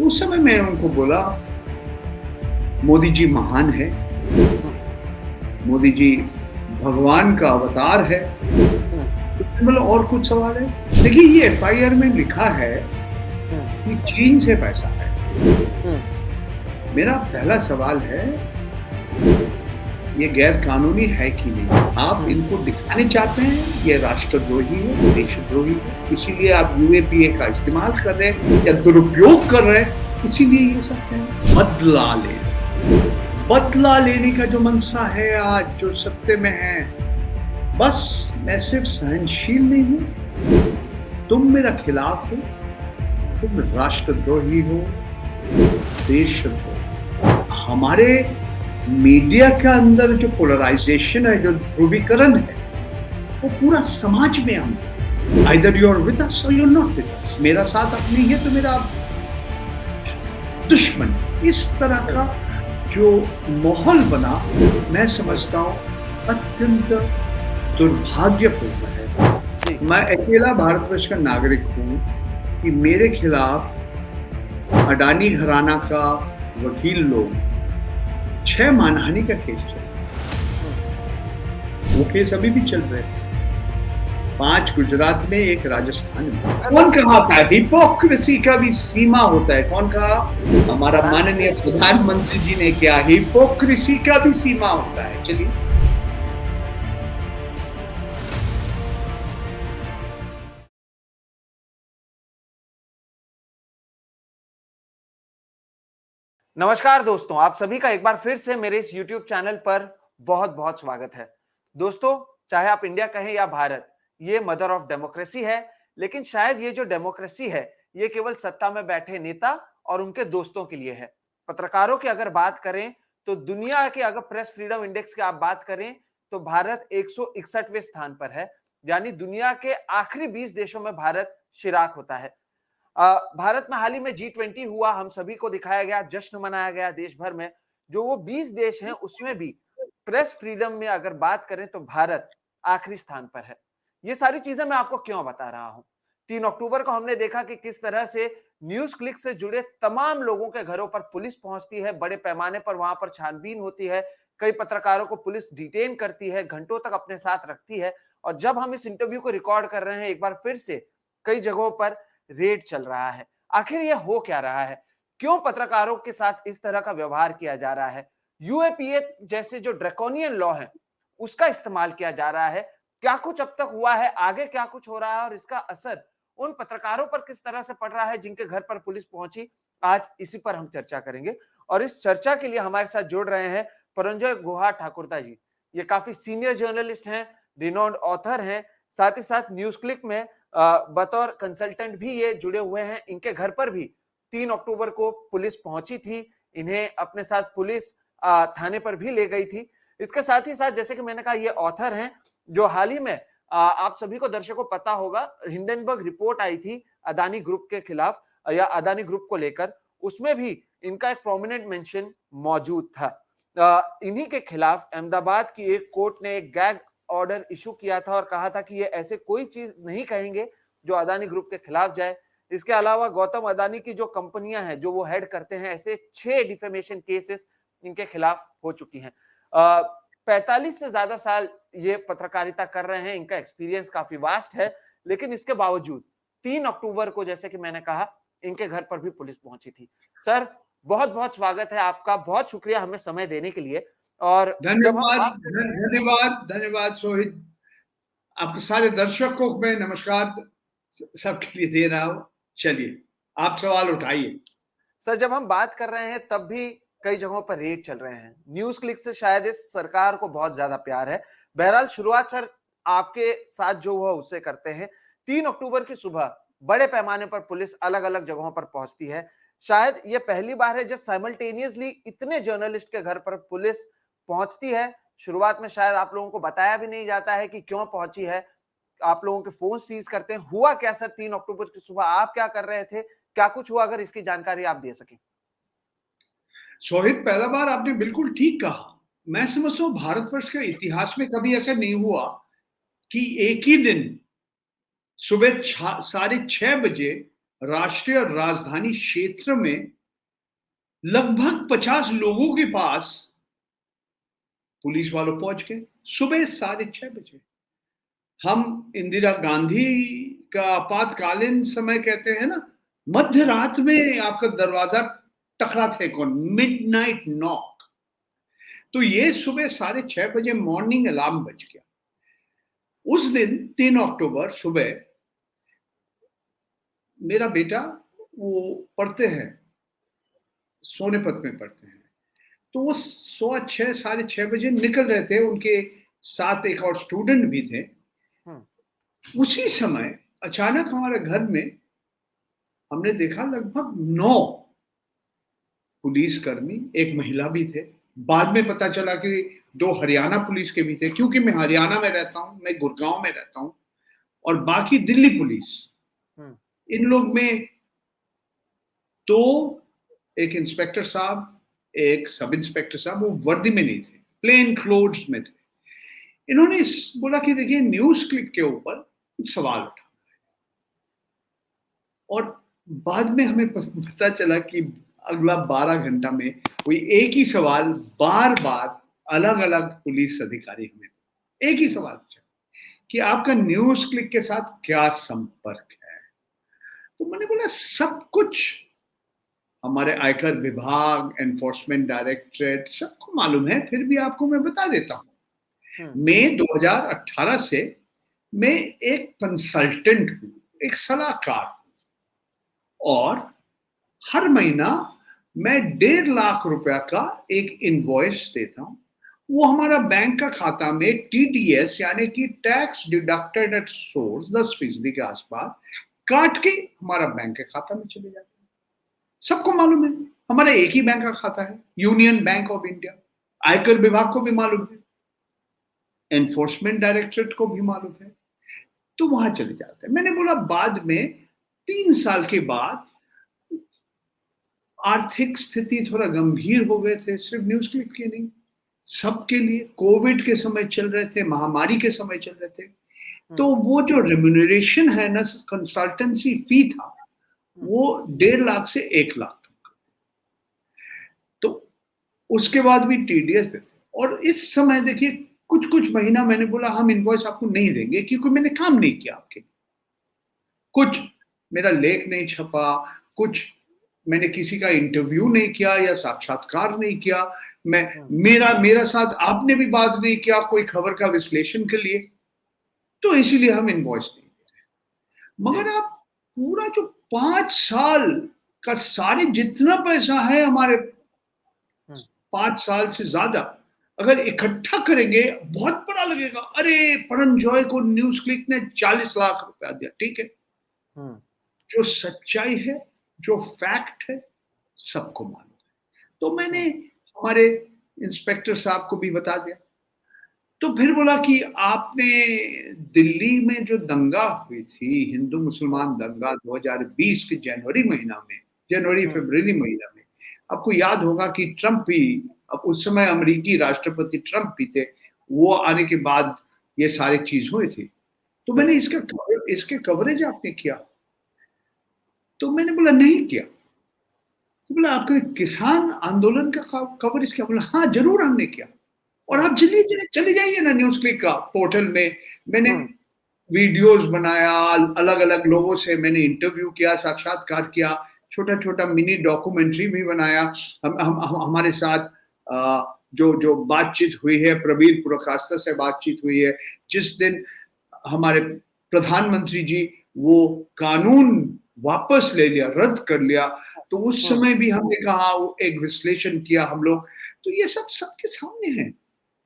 उस समय मैं उनको बोला, मोदी जी महान है, मोदी जी भगवान का अवतार है। तो मतलब और कुछ सवाल है? देखिए, ये एफआईआर में लिखा है कि चीन से पैसा है। मेरा पहला सवाल है, ये गैर कानूनी है कि नहीं? आप इनको दिखाने चाहते हैं ये राष्ट्रद्रोही है, देशद्रोही है, इसीलिए आप यूएपीए का इस्तेमाल कर रहे हैं या दुरुपयोग कर रहे हैं, इसीलिए ये सब है। बदला लेने का जो मनसा है आज, जो सत्य में है, बस मैं सिर्फ सहनशील नहीं हूं, तुम मेरा खिलाफ हो, तुम राष्ट्रद्रोही हो, देशद्रोही। हमारे मीडिया के अंदर जो पोलराइजेशन है, जो ध्रुवीकरण है, वो पूरा समाज में हम either you are with us or you are not with us. मेरा साथ आप नहीं है तो मेरा दुश्मन। इस तरह का जो माहौल बना, मैं समझता हूं अत्यंत दुर्भाग्यपूर्ण है। मैं अकेला भारतवर्ष का नागरिक हूं कि मेरे खिलाफ अडानी घराना का वकील लोग 6 मानहानि का केस चल रहा है। वो केस अभी भी चल रहे हैं। 5 गुजरात में, 1 राजस्थान में। कौन कहा था हिपोक्रेसी का भी सीमा होता है? कौन कहा? हमारा माननीय प्रधानमंत्री जी ने क्या हिपोक्रेसी का भी सीमा होता है। चलिए, नमस्कार दोस्तों, आप सभी का एक बार फिर से मेरे इस YouTube चैनल पर बहुत बहुत स्वागत है। दोस्तों, चाहे आप इंडिया कहें या भारत, ये मदर ऑफ डेमोक्रेसी है, लेकिन शायद ये जो डेमोक्रेसी है, ये केवल सत्ता में बैठे नेता और उनके दोस्तों के लिए है। पत्रकारों की अगर बात करें तो दुनिया के अगर प्रेस फ्रीडम इंडेक्स की आप बात करें तो भारत 161वें स्थान पर है, यानी दुनिया के आखिरी 20 देशों में भारत शिराक होता है। भारत में हाल ही में G20 हुआ, हम सभी को दिखाया गया, जश्न मनाया गया देश भर में। जो वो 20 देश हैं उसमें भी प्रेस फ्रीडम में अगर बात करें तो भारत आखिरी स्थान पर है। ये सारी चीजें मैं आपको क्यों बता रहा हूं? 3 अक्टूबर को हमने देखा कि किस तरह से न्यूज क्लिक से जुड़े तमाम लोगों के घरों पर पुलिस पहुंचती है, बड़े पैमाने पर वहां पर छानबीन होती है, कई पत्रकारों को पुलिस डिटेन करती है, घंटों तक अपने साथ रखती है। और जब हम इस इंटरव्यू को रिकॉर्ड कर रहे हैं, एक बार फिर से कई जगहों पर रेड चल रहा है। आखिर ये हो क्या रहा है? क्यों पत्रकारों के साथ इस तरह का व्यवहार किया जा रहा है? यूएपीए जैसे जो ड्रैकोनियन लॉ है, उसका इस्तेमाल किया जा रहा है। क्या कुछ अब तक हुआ है, आगे क्या कुछ हो रहा है और इसका असर उन पत्रकारों पर किस तरह से पड़ रहा है जिनके घर पर पुलिस पहुंची? आज इसी पर हम चर्चा करेंगे और इस चर्चा के लिए हमारे साथ जुड़ रहे हैं परंजय गुहा ठाकुरता जी। ये काफी सीनियर जर्नलिस्ट हैं, रिनोन्ड ऑथर हैं, साथ ही साथ न्यूज क्लिक में बतौर कंसल्टेंट भी ये जुड़े हुए हैं। इनके घर पर भी 3 अक्टूबर को पुलिस पहुंची थी, इन्हें अपने साथ पुलिस थाने पर भी ले गई थी। इसके साथ ही साथ जैसे कि मैंने कहा, ये ऑथर हैं जो हाल ही में आप सभी को दर्शकों को पता होगा, हिंडनबर्ग रिपोर्ट आई थी अदानी ग्रुप के खिलाफ या अदानी ग्रुप को लेकर, उसमें भी इनका एक प्रोमिनेंट मेंशन मौजूद था। इन्हीं के खिलाफ अहमदाबाद की एक कोर्ट ने एक गैग ऑर्डर इशू किया था और कहा था कि ये ऐसे कोई चीज नहीं कहेंगे जो अदानी ग्रुप के खिलाफ जाए। इसके अलावा गौतम अदानी की जो कंपनियां हैं, जो वो हेड करते हैं, ऐसे 6 डिफेमेशन केसेस इनके खिलाफ हो चुकी हैं। 45 से ज्यादा साल ये पत्रकारिता कर रहे हैं, इनका एक्सपीरियंस काफी वास्ट है, लेकिन इसके बावजूद 3 अक्टूबर को, जैसे कि मैंने कहा, इनके घर पर भी पुलिस पहुंची थी। सर, बहुत बहुत स्वागत है आपका, बहुत शुक्रिया हमें समय देने के लिए। और जब हम धन्यवाद, बात धन्यवाद, धन्यवाद सोहित। आपके सारे दर्शकों को मैं नमस्कार सबके लिए दे रहा हूं। चलिए, आप सवाल उठाइए। सर, जब हम बात कर रहे हैं तब भी कई जगहों पर रेड चल रहे हैं। न्यूज क्लिक से शायद इस सरकार को बहुत ज्यादा प्यार है। बहरहाल, शुरुआत सर आपके साथ जो हुआ उससे करते हैं। 3 अक्टूबर की सुबह बड़े पैमाने पर पुलिस अलग अलग जगहों पर पहुंचती है। शायद ये पहली बार है जब साइमल्टेनियसली इतने जर्नलिस्ट के घर पर पुलिस पहुंचती है। शुरुआत में शायद आप लोगों को बताया भी नहीं जाता है कि क्यों पहुंची है, आप लोगों के फोन सीज करते हैं। हुआ क्या सर 3 अक्टूबर की सुबह? आप क्या कर रहे थे, क्या कुछ हुआ, अगर इसकी जानकारी आप दे सकें। सोहित, पहला बार आपने बिल्कुल ठीक कहा। मैं समझता हूं भारतवर्ष के इतिहास में कभी ऐसा नहीं हुआ कि एक ही दिन सुबह 6:30 बजे राष्ट्रीय राजधानी क्षेत्र में लगभग 50 लोगों के पास पुलिस वालों पहुंच गए सुबह 6:30 बजे। हम इंदिरा गांधी का आपातकालीन समय कहते हैं ना, मध्य रात में आपका दरवाजा टकराते कौन, मिडनाइट नॉक। तो ये सुबह 6:30 बजे मॉर्निंग अलार्म बज गया। उस दिन 3 अक्टूबर सुबह मेरा बेटा, वो पढ़ते हैं, सोनेपत में पढ़ते हैं, तो वो 6:15 6:30 बजे निकल रहे थे। उनके साथ एक और स्टूडेंट भी थे। उसी समय अचानक हमारे घर में हमने देखा लगभग 9 पुलिसकर्मी, एक महिला भी थे। बाद में पता चला कि 2 हरियाणा पुलिस के भी थे, क्योंकि मैं हरियाणा में रहता हूं, मैं गुड़गांव में रहता हूं, और बाकी दिल्ली पुलिस। इन लोग में तो एक इंस्पेक्टर साहब, एक सब इंस्पेक्टर साहब, वो वर्दी में नहीं थे, प्लेन क्लोथ्स में थे। इन्होंने बोला कि देखिए, न्यूज क्लिक के ऊपर कुछ सवाल उठा, और बाद में हमें पता चला कि अगला 12 घंटा में कोई एक ही सवाल बार बार अलग अलग पुलिस अधिकारी हमें एक ही सवाल पूछा कि आपका न्यूज क्लिक के साथ क्या संपर्क है। तो मैंने बोला सब कुछ हमारे आयकर विभाग, एनफोर्समेंट डायरेक्टरेट सबको मालूम है, फिर भी आपको मैं बता देता हूं। मई 2018 से मैं एक कंसल्टेंट हूं, एक सलाहकार हूं, और हर महीना मैं 1.5 लाख रुपया का एक इनवॉइस देता हूं। वो हमारा बैंक का खाता में टीडीएस यानी कि टैक्स डिडक्टेड एट सोर्स 10% के आसपास काट के हमारा बैंक के खाता में चले जाते हैं। सबको मालूम है, हमारा एक ही बैंक का खाता है, यूनियन बैंक ऑफ इंडिया। आयकर विभाग को भी मालूम है, एनफोर्समेंट डायरेक्टरेट को भी मालूम है, तो वहां चले जाते हैं। मैंने बोला बाद में 3 साल के बाद आर्थिक स्थिति थोड़ा गंभीर हो गए थे, सिर्फ न्यूज क्लिक के नहीं, सबके लिए। कोविड के समय चल रहे थे, महामारी के समय चल रहे थे, तो वो जो रेम्यूनरेशन है ना, कंसल्टेंसी फी था, वो 1.5 लाख से 1 लाख, तो उसके बाद भी टीडीएस देते। और इस समय देखिए, कुछ कुछ महीना मैंने बोला हम इनवॉइस आपको नहीं देंगे, क्योंकि मैंने काम नहीं किया आपके लिए। कुछ मेरा लेख नहीं छपा, कुछ मैंने किसी का इंटरव्यू नहीं किया या साक्षात्कार नहीं किया, मेरा साथ आपने भी बात नहीं किया कोई खबर का विश्लेषण के लिए, तो इसीलिए हम इनवॉइस नहीं दे रहे। मगर आप पूरा जो 5 साल का सारे जितना पैसा है हमारे 5 साल से ज्यादा अगर इकट्ठा करेंगे, बहुत बड़ा लगेगा। अरे परंजॉय को न्यूज क्लिक ने 40 लाख रुपया दिया, ठीक है। जो सच्चाई है, जो फैक्ट है, सबको मालूम है। तो मैंने हमारे इंस्पेक्टर साहब को भी बता दिया। तो फिर बोला कि आपने दिल्ली में जो दंगा हुई थी, हिंदू मुसलमान दंगा 2020 के जनवरी फरवरी महीना में, आपको याद होगा कि ट्रंप भी, अब उस समय अमेरिकी राष्ट्रपति ट्रंप भी थे, वो आने के बाद ये सारी चीज हुई थी। तो मैंने इसके कवरेज आपने किया? तो मैंने बोला नहीं किया। तो बोला आपने किसान आंदोलन का कवरेज किया? बोला हाँ जरूर हमने किया। और आप चले जाइए ना न्यूज क्लिक का पोर्टल में, मैंने वीडियोस बनाया, अलग अलग लोगों से मैंने इंटरव्यू किया, साक्षात्कार किया, छोटा छोटा मिनी डॉक्यूमेंट्री भी बनाया। हमारे साथ जो बातचीत हुई है, प्रवीर पुरकास्ता से बातचीत हुई है, जिस दिन हमारे प्रधानमंत्री जी वो कानून वापस ले लिया, रद्द कर लिया, तो उस समय भी हमने कहा, एक विश्लेषण किया हम लोग। तो ये सब सबके सामने है,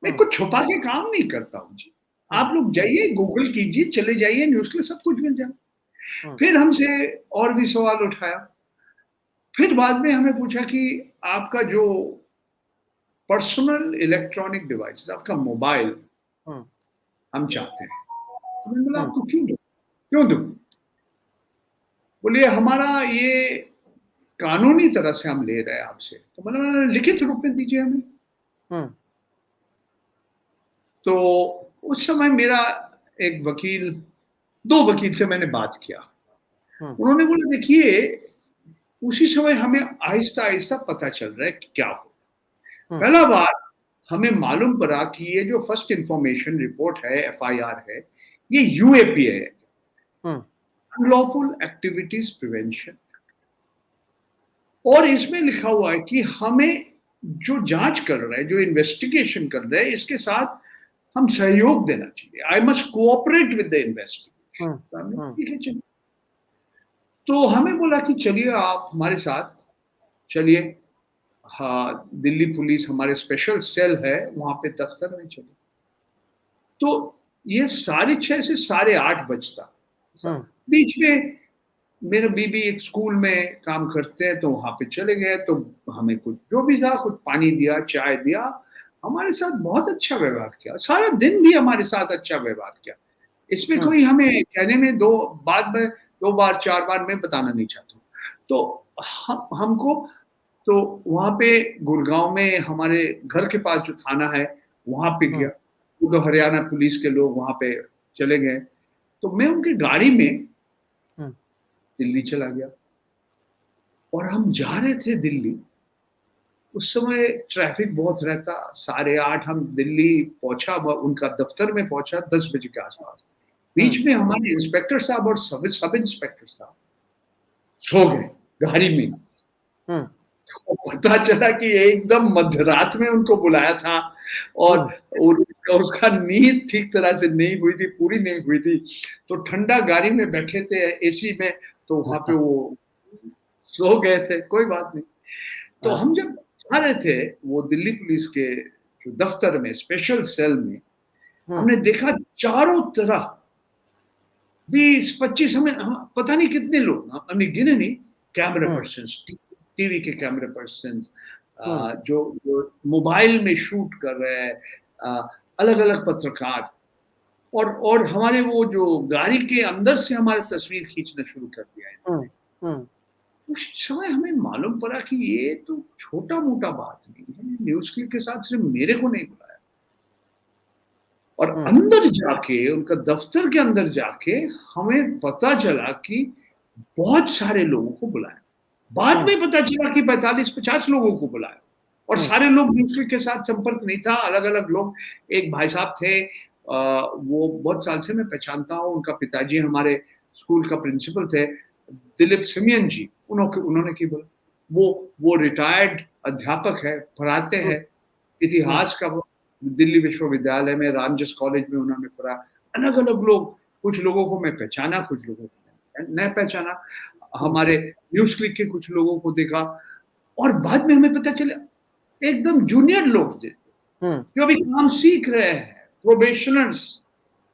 मैं कुछ छुपा के काम नहीं करता हूँ जी। आप लोग जाइए, गूगल कीजिए, चले जाइए, न्यूज के सब कुछ मिल जाए। फिर हमसे और भी सवाल उठाया। फिर बाद में हमें पूछा कि आपका जो पर्सनल इलेक्ट्रॉनिक डिवाइस, आपका मोबाइल हम चाहते हैं। तो मैंने बोला आपको क्यों दूं? बोलिए हमारा ये कानूनी तरह से हम ले रहे हैं आपसे। तो मैंने लिखित रूप में दीजिए हमें। तो उस समय मेरा एक वकील, 2 वकील से मैंने बात किया। उन्होंने बोला देखिए उसी समय हमें आहिस्ता आहिस्ता पता चल रहा है कि क्या हो। हम्म। पहला बार हमें मालूम पड़ा कि ये जो फर्स्ट इंफॉर्मेशन रिपोर्ट है, एफआईआर है, ये यूएपीए है, अनलॉफुल एक्टिविटीज प्रिवेंशन। और इसमें लिखा हुआ है कि हमें जो जांच कर रहे हैं, जो इन्वेस्टिगेशन कर रहे हैं, इसके साथ हम सहयोग देना चाहिए। I must cooperate with the investigation. ठीक है, चलिए। तो हमें बोला कि चलिए आप हमारे साथ चलिए, हाँ, दिल्ली पुलिस हमारे स्पेशल सेल है वहां पे दफ्तर में चलिए। तो ये 6:30 से 8:30 बजता। बीच में मेरे बीबी एक स्कूल में काम करते हैं, तो वहां पे चले गए। तो हमें कुछ जो भी था, कुछ पानी दिया, चाय दिया, हमारे साथ बहुत अच्छा व्यवहार किया। सारा दिन भी हमारे साथ अच्छा व्यवहार किया। इसमें कोई हमें कहने में बाद में 2 बार 4 बार मैं बताना नहीं चाहता हूँ। तो हमको तो वहां पे गुड़गांव में हमारे घर के पास जो थाना है वहां पे गया। तो हरियाणा पुलिस के लोग वहां पे चले गए। तो मैं उनकी गाड़ी में दिल्ली चला गया। और हम जा रहे थे दिल्ली। उस समय ट्रैफिक बहुत रहता। 8:30 हम दिल्ली पहुंचा, उनका दफ्तर में पहुंचा 10 बजे के आसपास। बीच में हमारे इंस्पेक्टर साहब और सब इंस्पेक्टर साहब सो गए गाड़ी में। तो पता चला कि एकदम मध्यरात में उनको बुलाया था और उसका नींद ठीक तरह से नहीं हुई थी, पूरी नहीं हुई थी। तो ठंडा गाड़ी में बैठे थे एसी में, तो वहां पे वो सो गए थे। कोई बात नहीं। तो हम जब जा रहे थे वो दिल्ली पुलिस के जो दफ्तर में, स्पेशल सेल में, हमने देखा चारों तरफ 20-25 हम पता नहीं कितने लोग, हमने गिने नहीं, कैमरा पर्सन, टीवी के कैमरा पर्सन, जो मोबाइल में शूट कर रहे हैं, अलग अलग पत्रकार, और हमारे वो जो गाड़ी के अंदर से हमारे तस्वीर खींचना शुरू कर दिया है। उस समय हमें मालूम पड़ा कि ये तो छोटा मोटा बात नहीं है। न्यूज क्लिक के साथ सिर्फ मेरे को नहीं बुलाया, और अंदर जाके, उनका दफ्तर के अंदर जाके हमें पता चला कि बहुत सारे लोगों को बुलाया। बाद में पता चला कि 45-50 लोगों को बुलाया, और सारे लोग न्यूज क्लिक के साथ संपर्क नहीं था, अलग अलग लोग। एक भाई साहब थे, वो बहुत साल से मैं पहचानता हूँ, उनका पिताजी हमारे स्कूल का प्रिंसिपल थे, दिलीप सिमियन जी। उन्होंने की बोला, वो रिटायर्ड अध्यापक है, पढ़ाते हैं इतिहास का। दिल्ली विश्वविद्यालय में, रामजस कॉलेज में उन्होंने पढ़ा। अलग अलग लोग, कुछ लोगों को मैं पहचाना, कुछ लोगों को नहीं पहचाना। हमारे न्यूज क्लिक के कुछ लोगों को देखा, और बाद में हमें पता चला एकदम जूनियर लोग थे जो अभी काम सीख रहे हैं, प्रोबेशनर्स,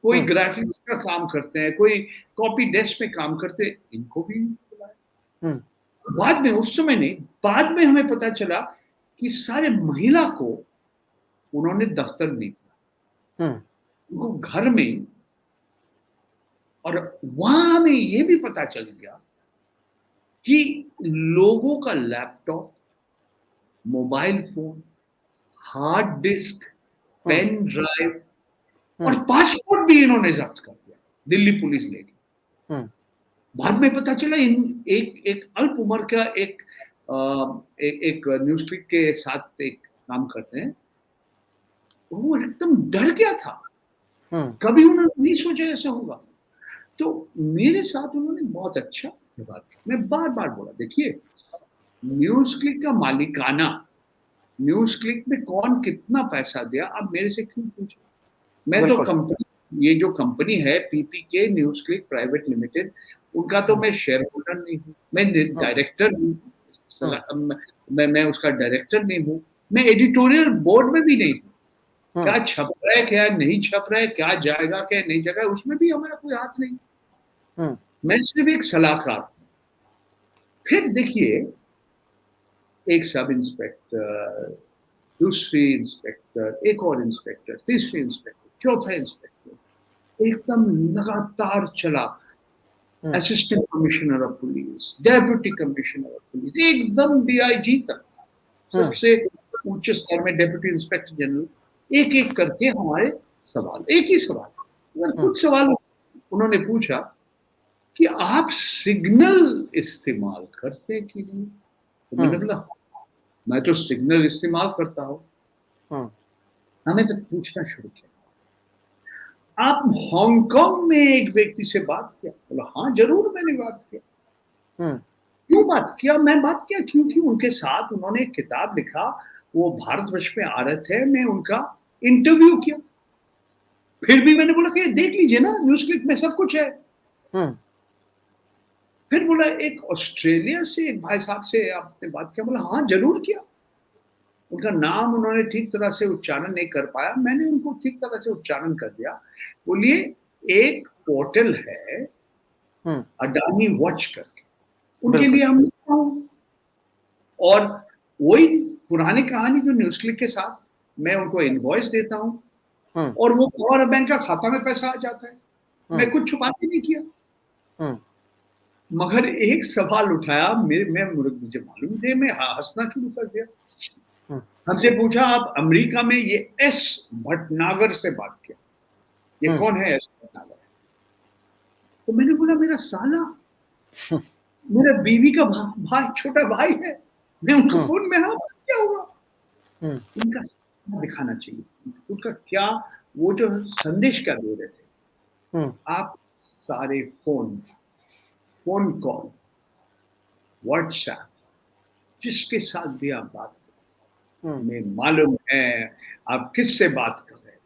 कोई ग्राफिक्स का काम करते हैं, कोई कॉपी डेस्क में काम करते हैं, इनको भी बुलाया। बाद में, उस समय नहीं, बाद में हमें पता चला कि सारे महिला को उन्होंने दफ्तर नहीं बुलाया, उनको घर में। और वहां हमें यह भी पता चल गया कि लोगों का laptop, mobile phone, hard disk, pen drive और पासपोर्ट भी इन्होंने जब्त कर दिया, दिल्ली पुलिस लेगी। बाद में पता चला एक अल्प उम्र का एक न्यूज क्लिक के साथ एक काम करते हैं, वो एकदम डर गया था। कभी उन्होंने नहीं सोचा ऐसा होगा। तो मेरे साथ उन्होंने बहुत अच्छा व्यवहार किया। मैं बार बार बोला, देखिए, न्यूज क्लिक का मालिकाना, न्यूज क्लिक में कौन कितना पैसा दिया, आप मेरे से क्यों पूछे? मैं तो कंपनी, ये जो कंपनी है PPK news click private limited, उनका तो मैं शेयर होल्डर नहीं हूँ, मैं डायरेक्टर नहीं, मैं उसका डायरेक्टर नहीं हूँ, मैं एडिटोरियल बोर्ड में भी नहीं हूँ। क्या छप रहा है, क्या नहीं छप रहा है, क्या जाएगा, क्या नहीं जाएगा, उसमें भी हमारा कोई हाथ नहीं। मैं सिर्फ एक सलाहकार। फिर देखिए, एक सब इंस्पेक्टर, दूसरी इंस्पेक्टर, एक और इंस्पेक्टर, तीसरी इंस्पेक्टर, चौथा इंस्पेक्टर, एकदम लगातार चला। Assistant commissioner of police, deputy commissioner of police, एकदम डीआईजी तक, सबसे उच्च स्तर में डेप्यूटी इंस्पेक्टर जनरल, एक एक करके हमारे सवाल, एक ही सवाल, कुछ सवाल उन्होंने पूछा कि आप सिग्नल इस्तेमाल करते कि नहीं? तो मैंने बोला मैं तो सिग्नल इस्तेमाल करता हूँ। हमें तो पूछना शुरू किया, आप हांगकांग में एक व्यक्ति से बात किया? बोला हाँ जरूर मैंने बात किया। क्यों बात किया? मैं बात किया क्योंकि उनके साथ उन्होंने एक किताब लिखा, वो भारतवर्ष में आ रहे थे, मैं उनका इंटरव्यू किया। फिर भी मैंने बोला कि देख लीजिए ना, न्यूज क्लिक में सब कुछ है। फिर बोला एक ऑस्ट्रेलिया से एक भाई साहब से आपने बात किया? बोला हाँ जरूर किया। उनका नाम उन्होंने ठीक तरह से उच्चारण नहीं कर पाया, मैंने उनको ठीक तरह से उच्चारण कर दिया। बोलिए एक पोर्टल है अडानी वॉच करके, उनके लिए हम लिखता हूँ, और वही पुरानी कहानी जो न्यूज क्लिक के साथ मैं उनको इनवॉइस देता हूँ, और वो पावर बैंक का खाता में पैसा आ जाता है। मैं कुछ छुपा के नहीं किया। मगर एक सवाल उठाया, मुझे मालूम थे, मैं हंसना शुरू कर दिया। हमसे पूछा आप अमेरिका में ये एस भटनागर से बात किया, ये कौन है एस भटनागर? तो मैंने बोला मेरा साला, मेरा बीवी का भाई, छोटा भाई है, मैं उनका फोन में हाँ बात किया होगा। उनका दिखाना चाहिए, उनका क्या, वो जो संदेश क्या दे रहे थे, आप सारे फोन कॉल, व्हाट्सएप, जिसके साथ भी आप बात करें, हमें मालूम है आप किससे बात कर रहे हैं,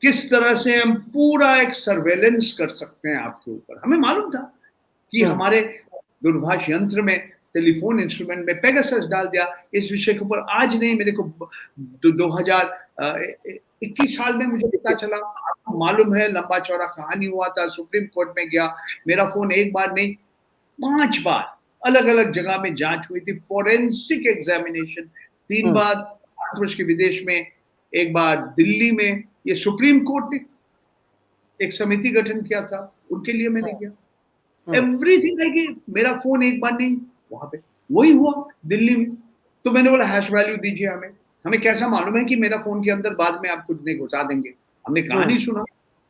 किस तरह से हम पूरा एक सर्वेलेंस कर सकते हैं आपके ऊपर। हमें मालूम था कि हमारे दूरभाष यंत्र में, टेलीफोन इंस्ट्रूमेंट में पेगासस डाल दिया। इस विषय के ऊपर आज नहीं, मेरे को 2021 साल में मुझे पता चला। आपको मालूम है लंबा चौड़ा कहानी हुआ था, सुप्रीम कोर्ट में गया, मेरा फोन एक बार नहीं 5 बार अलग अलग जगह में जांच हुई थी, फोरेंसिक एग्जामिनेशन 3 बार भारतवर्ष के विदेश में, एक बार दिल्ली में। ये सुप्रीम कोर्ट ने एक समिति गठन किया था, उनके लिए मैंने किया। एवरीथिंग है कि मेरा फोन एक बार नहीं, वहां पे वही हुआ दिल्ली में। तो मैंने बोला हैश वैल्यू दीजिए हमें कैसा मालूम है कि मेरा फोन के अंदर बाद में आप कुछ नहीं घुसा देंगे। हमने कहानी सुना,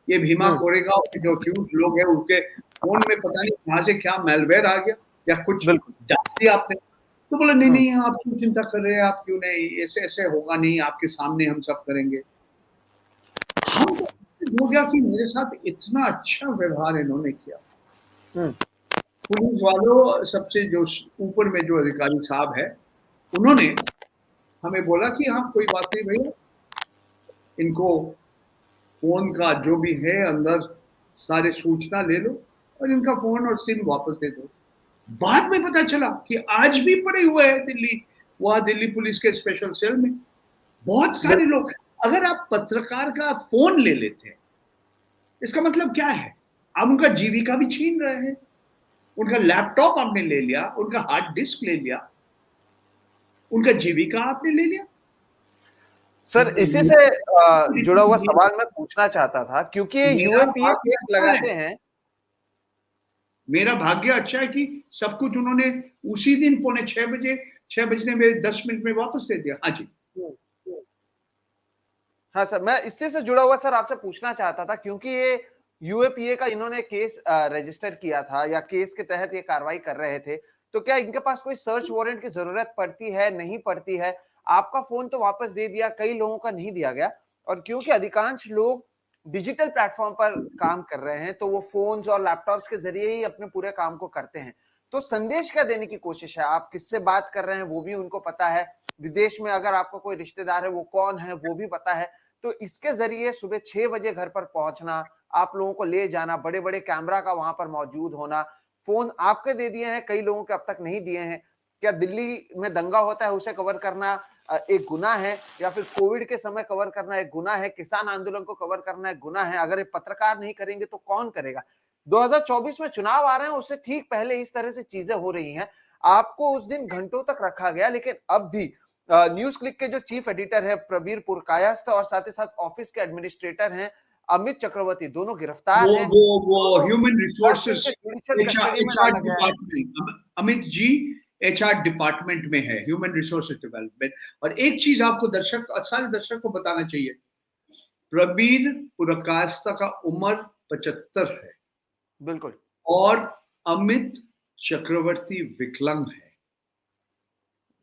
ये भीमा कोरेगांव के जो अक्यूज लोग हैं उनके फोन में पता नहीं कहां से क्या मैलवेयर आ गया या कुछ जांच दिया आपने। तो बोला नहीं आप क्यों चिंता कर रहे हैं, आप क्यों नहीं, ऐसे ऐसे होगा नहीं, आपके सामने हम सब करेंगे। हम हो गया कि मेरे साथ इतना अच्छा व्यवहार इन्होंने किया। पुलिस वालों, सबसे जो ऊपर में जो अधिकारी साहब है, उन्होंने हमें बोला कि हाँ कोई बात नहीं भैया, इनको फोन का जो भी है अंदर सारे सूचना ले लो और इनका फोन और सिम वापस दे दो। बाद में पता चला कि आज भी पड़े हुए हैं दिल्ली, वहां दिल्ली पुलिस के स्पेशल सेल में बहुत सारे लोग। अगर आप पत्रकार का फोन ले लेते हैं, इसका मतलब क्या है? आप उनका जीविका भी छीन रहे हैं। उनका लैपटॉप आपने ले लिया, उनका हार्ड डिस्क ले लिया, उनका जीविका आपने ले लिया। सर इसी से जुड़ा हुआ सवाल मैं पूछना चाहता था, क्योंकि यूएपीए केस लगाते हैं। मेरा भाग्य अच्छा है कि सब कुछ उन्होंने उसी दिन 6 बजने में 10 मिनट में वापस दे दिया। हाँ जी, हाँ सर, मैं इससे से जुड़ा हुआ सर आपसे पूछना चाहता था, क्योंकि ये यूएपीए का इन्होंने केस रजिस्टर किया था या केस के तहत ये कार्रवाई कर रहे थे, तो क्या इनके पास कोई सर्च वारंट की जरूरत पड़ती है, नहीं पड़ती है? आपका फोन तो वापस दे दिया, कई लोगों का नहीं दिया गया, और क्योंकि अधिकांश लोग डिजिटल प्लेटफॉर्म पर काम कर रहे हैं, तो वो फोन्स और लैपटॉप्स के जरिए ही अपने पूरे काम को करते हैं। तो संदेश क्या देने की कोशिश है? आप किससे बात कर रहे हैं वो भी उनको पता है, विदेश में अगर आपका कोई रिश्तेदार है वो कौन है वो भी पता है। तो इसके जरिए सुबह 6 बजे घर पर पहुंचना, आप लोगों को ले जाना, बड़े बड़े कैमरा का वहां पर मौजूद होना, फोन आपके दे दिए हैं, कई लोगों के अब तक नहीं दिए हैं। क्या दिल्ली में दंगा होता है उसे कवर करना एक गुनाह है, या फिर कोविड के समय कवर करना एक गुनाह है, किसान आंदोलन को कवर करना एक गुनाह है? अगर ये पत्रकार नहीं करेंगे तो कौन करेगा? 2024 में चुनाव आ रहे हैं, उससे ठीक पहले इस तरह से चीजें हो रही हैं। आपको उस दिन घंटों तक रखा गया, लेकिन अब भी न्यूज क्लिक के जो चीफ एडिटर है प्रवीर पुरकायस्थ और साथ ही साथ ऑफिस के एडमिनिस्ट्रेटर हैं अमित चक्रवर्ती, दोनों गिरफ्तार हैं। वो human resources HR department, Amit ji HR department में है, ह्यूमन रिसोर्सेज डेवलपमेंट। और एक चीज आपको सारे दर्शक को बताना चाहिए, प्रवीर पुरकायस्थ का उम्र 75 है। बिल्कुल। और अमित चक्रवर्ती विकलांग है।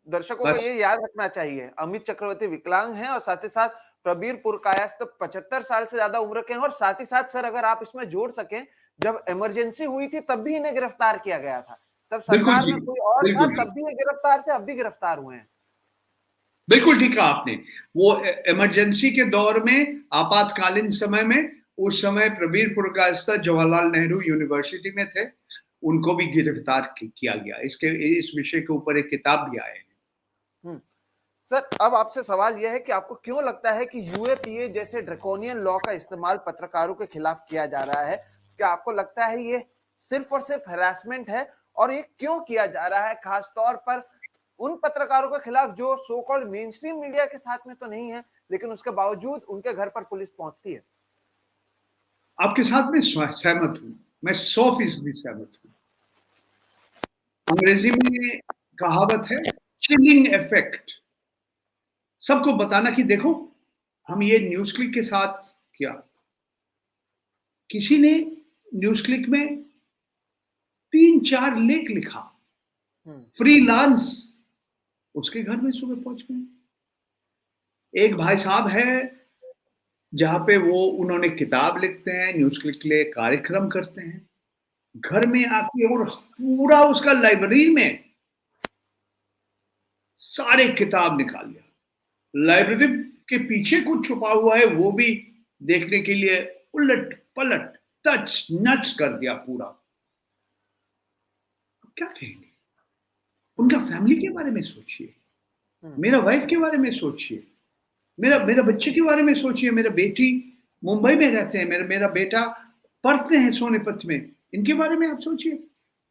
दर्शकों को बस ये याद रखना चाहिए, अमित चक्रवर्ती विकलांग हैं और साथ ही साथ प्रबीर पुरकायस्थ 75 साल से ज्यादा उम्र के हैं। और साथ ही साथ सर, अगर आप इसमें जोड़ सकें, जब इमरजेंसी हुई थी तब भी इन्हें गिरफ्तार किया गया था, तब बिल्कुल सरकार जी, में कोई और था, बिल्कुल जी। तब भी ये गिरफ्तार थे, अब भी गिरफ्तार हुए हैं। बिल्कुल ठीक कहा आपने। वो इमरजेंसी के दौर में, आपातकालीन समय में, उस समय प्रबीर पुरकायस्थ जवाहरलाल नेहरू यूनिवर्सिटी में थे, उनको भी गिरफ्तार किया गया। इस विषय के ऊपर एक किताब भी आए हम्म। सर, अब आपसे सवाल यह है कि आपको क्यों लगता है कि यूएपीए जैसे ड्रैकोनियन लॉ का इस्तेमाल पत्रकारों के खिलाफ किया जा रहा है? क्या आपको लगता है ये सिर्फ और सिर्फ हैरेसमेंट है? और ये क्यों किया जा रहा है, खास तौर पर उन पत्रकारों के खिलाफ जो so called main stream media के साथ में तो नहीं है, लेकिन उसके बावजूद उनके घर पर पुलिस पहुंचती है? आपके साथ में सहमत हूं, मैं 100% सहमत हूं। अंग्रेजी में कहावत है, चिलिंग इफेक्ट। सबको बताना कि देखो, हम ये न्यूज क्लिक के साथ किया। किसी ने न्यूज क्लिक में 3-4 लेख लिखा, फ्रीलांस, उसके घर में सुबह पहुंच गए। एक भाई साहब है जहां पे वो उन्होंने किताब लिखते हैं, न्यूज क्लिक के लिए कार्यक्रम करते हैं, घर में आके और पूरा उसका लाइब्रेरी में सारे किताब निकाल लिया। लाइब्रेरी के पीछे कुछ छुपा हुआ है वो भी देखने के लिए उलट पलट टच नच कर दिया पूरा। अब क्या कहेंगे? उनका फैमिली के बारे में सोचिए, मेरा वाइफ के बारे में सोचिए, मेरा बच्चे के बारे में सोचिए। मेरा बेटी मुंबई में रहते हैं, मेरा बेटा पढ़ते हैं सोनीपत में, इनके बारे में आप सोचिए।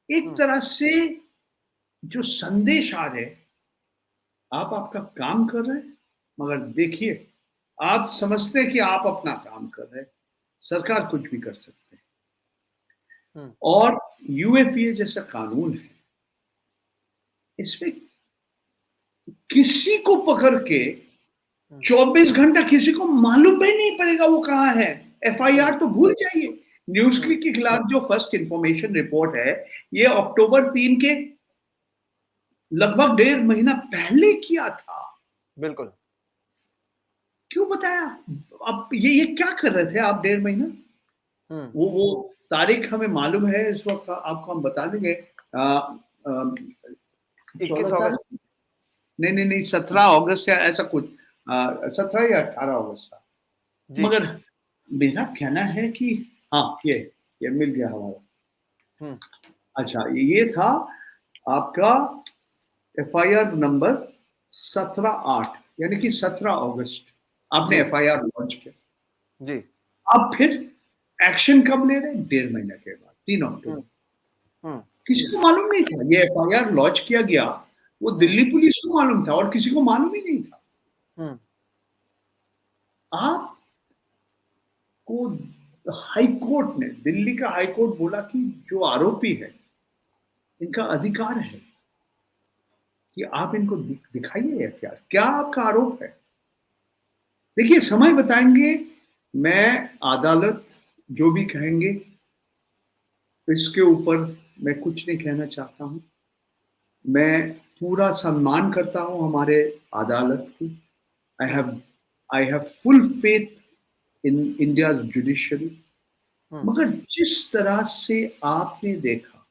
एक तरह से जो संदेश आ रहे, आप आपका काम कर रहे हैं, मगर देखिए, आप समझते हैं कि आप अपना काम कर रहे हैं, सरकार कुछ भी कर सकते हैं। और यूएपीए जैसा कानून है, इसमें किसी को पकड़ के 24 घंटा किसी को मालूम भी नहीं पड़ेगा वो कहाँ है। एफआईआर तो भूल जाइए। न्यूज क्लिक के खिलाफ जो फर्स्ट इंफॉर्मेशन रिपोर्ट है, ये अक्टूबर 3 के लगभग 1.5 महीना पहले किया था। बिल्कुल। क्यों बताया? अब ये क्या कर रहे थे आप 1.5 महीना? वो तारीख हमें मालूम है, इस वक्त आपको हम बता देंगे। 21 अगस्त, नहीं, 17 अगस्त या ऐसा कुछ, 17 या 18 अगस्त था। मगर मेरा कहना है कि हाँ, ये मिल गया हमारा। अच्छा, ये था आपका एफआईआर नंबर 17/8, यानी कि 17 अगस्त आपने एफआईआर लॉन्च किया जी। अब फिर एक्शन कब ले रहे? 1.5 महीने के बाद, 3 अक्टूबर। किसी को मालूम नहीं था ये एफआईआर लॉन्च किया गया, वो दिल्ली पुलिस को मालूम था और किसी को मालूम ही नहीं था। आपको हाई कोर्ट ने, दिल्ली का हाई कोर्ट बोला कि जो आरोपी है, इनका अधिकार है कि आप इनको दिखाइए एफआईआर, क्या आपका आरोप है। देखिए, समय बताएंगे। मैं अदालत जो भी कहेंगे इसके ऊपर मैं कुछ नहीं कहना चाहता हूं। मैं पूरा सम्मान करता हूं हमारे अदालत की। I have full faith in India's judiciary. मगर जिस तरह से आपने देखा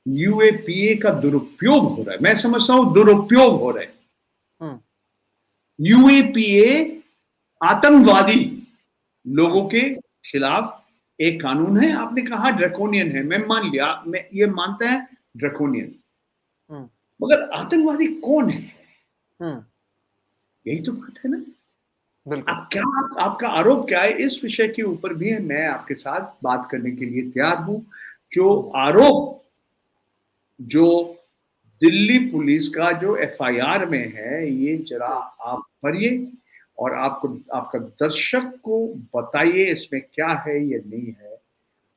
यूएपीए का दुरुपयोग हो रहा है, मैं समझता हूं दुरुपयोग हो रहा है। यूएपीए आतंकवादी लोगों के खिलाफ एक कानून है। आपने कहा ड्रैकोनियन है, मैं मान लिया, मैं ये मानता है ड्रैकोनियन, मगर आतंकवादी कौन है? यही तो बात है ना। बिल्कुल। अब क्या आपका आरोप क्या है? इस विषय के ऊपर भी मैं आपके साथ बात करने के लिए तैयार हूं। जो आरोप जो दिल्ली पुलिस का जो एफआईआर में है, ये जरा आप पढ़िए और आपका दर्शक को बताइए इसमें क्या है या नहीं है,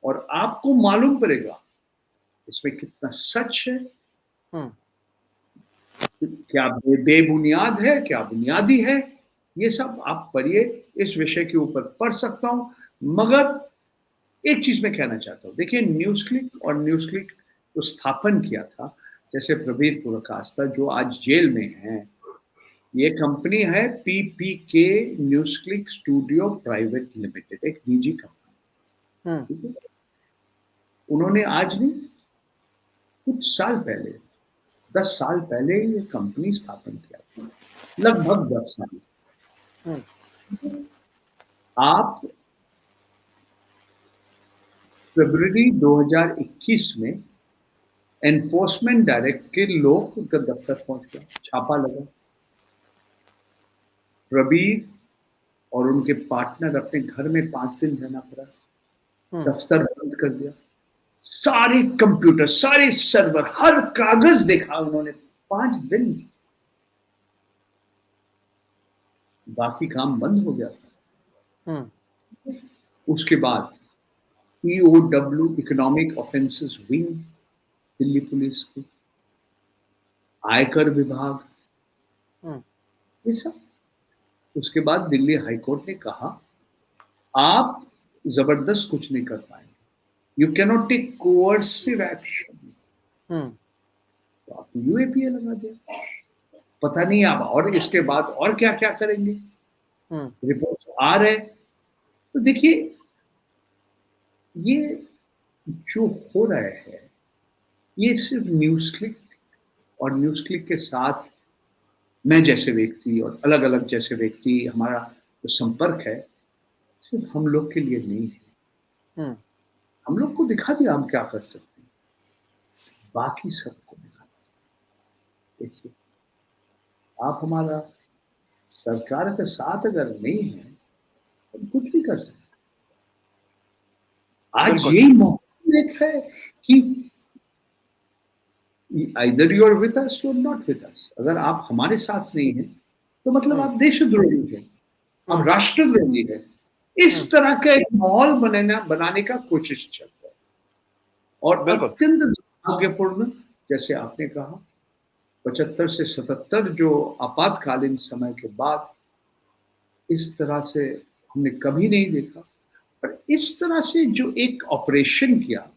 और आपको मालूम पड़ेगा इसमें कितना सच है, क्या बेबुनियाद है, क्या बुनियादी है। ये सब आप पढ़िए, इस विषय के ऊपर पढ़ सकता हूं। मगर एक चीज मैं कहना चाहता हूँ, देखिए न्यूज क्लिक और न्यूज क्लिक को स्थापन किया था, जैसे प्रवीर पुरकास्ता जो आज जेल में है, ये कंपनी है PPK news click studio private limited, एक निजी कंपनी, ठीक है। उन्होंने आज नहीं, कुछ साल पहले, 10 साल पहले ये कंपनी स्थापन किया था, लगभग 10 साल। आप फरवरी 2021 में एनफोर्समेंट डायरेक्टरेट लोग का दफ्तर पहुंच गया, छापा लगा, प्रबीर और उनके पार्टनर अपने घर में 5 दिन रहना पड़ा, दफ्तर बंद कर दिया, सारे कंप्यूटर, सारे सर्वर, हर कागज देखा उन्होंने 5 दिन, बाकी काम बंद हो गया था। उसके बाद EOW economic offences wing Delhi police की, आयकर विभाग, ये सब। उसके बाद दिल्ली हाईकोर्ट ने कहा आप जबरदस्त कुछ नहीं कर पाएंगे, you can not take coercive action, तो आप UAPA लगा दिया, पता नहीं आप और इसके बाद और क्या क्या करेंगे, रिपोर्ट्स आ रहे। तो देखिए ये जो हो रहा है, ये सिर्फ न्यूज क्लिक और न्यूज क्लिक के साथ मैं जैसे व्यक्ति और अलग अलग जैसे व्यक्ति, हमारा जो संपर्क है सिर्फ हम लोग के लिए नहीं है। हम लोग को दिखा दिया हम क्या कर सकते हैं, बाकी सबको दिखा दिया। देखिए आप हमारा सरकार के साथ अगर नहीं है तो कुछ भी कर सकते। आज यही मौका है कि either you are with us or not with us। अगर आप हमारे साथ नहीं हैं तो मतलब आप देशद्रोही हैं, आप राष्ट्रद्रोही हैं। इस तरह का एक माहौल बनाने का कोशिश चल रहा है और अत्यंत दुर्भाग्यपूर्ण, जैसे आपने कहा 75 से 77 जो आपातकालीन समय के बाद इस तरह से हमने कभी नहीं देखा। और इस तरह से जो एक ऑपरेशन किया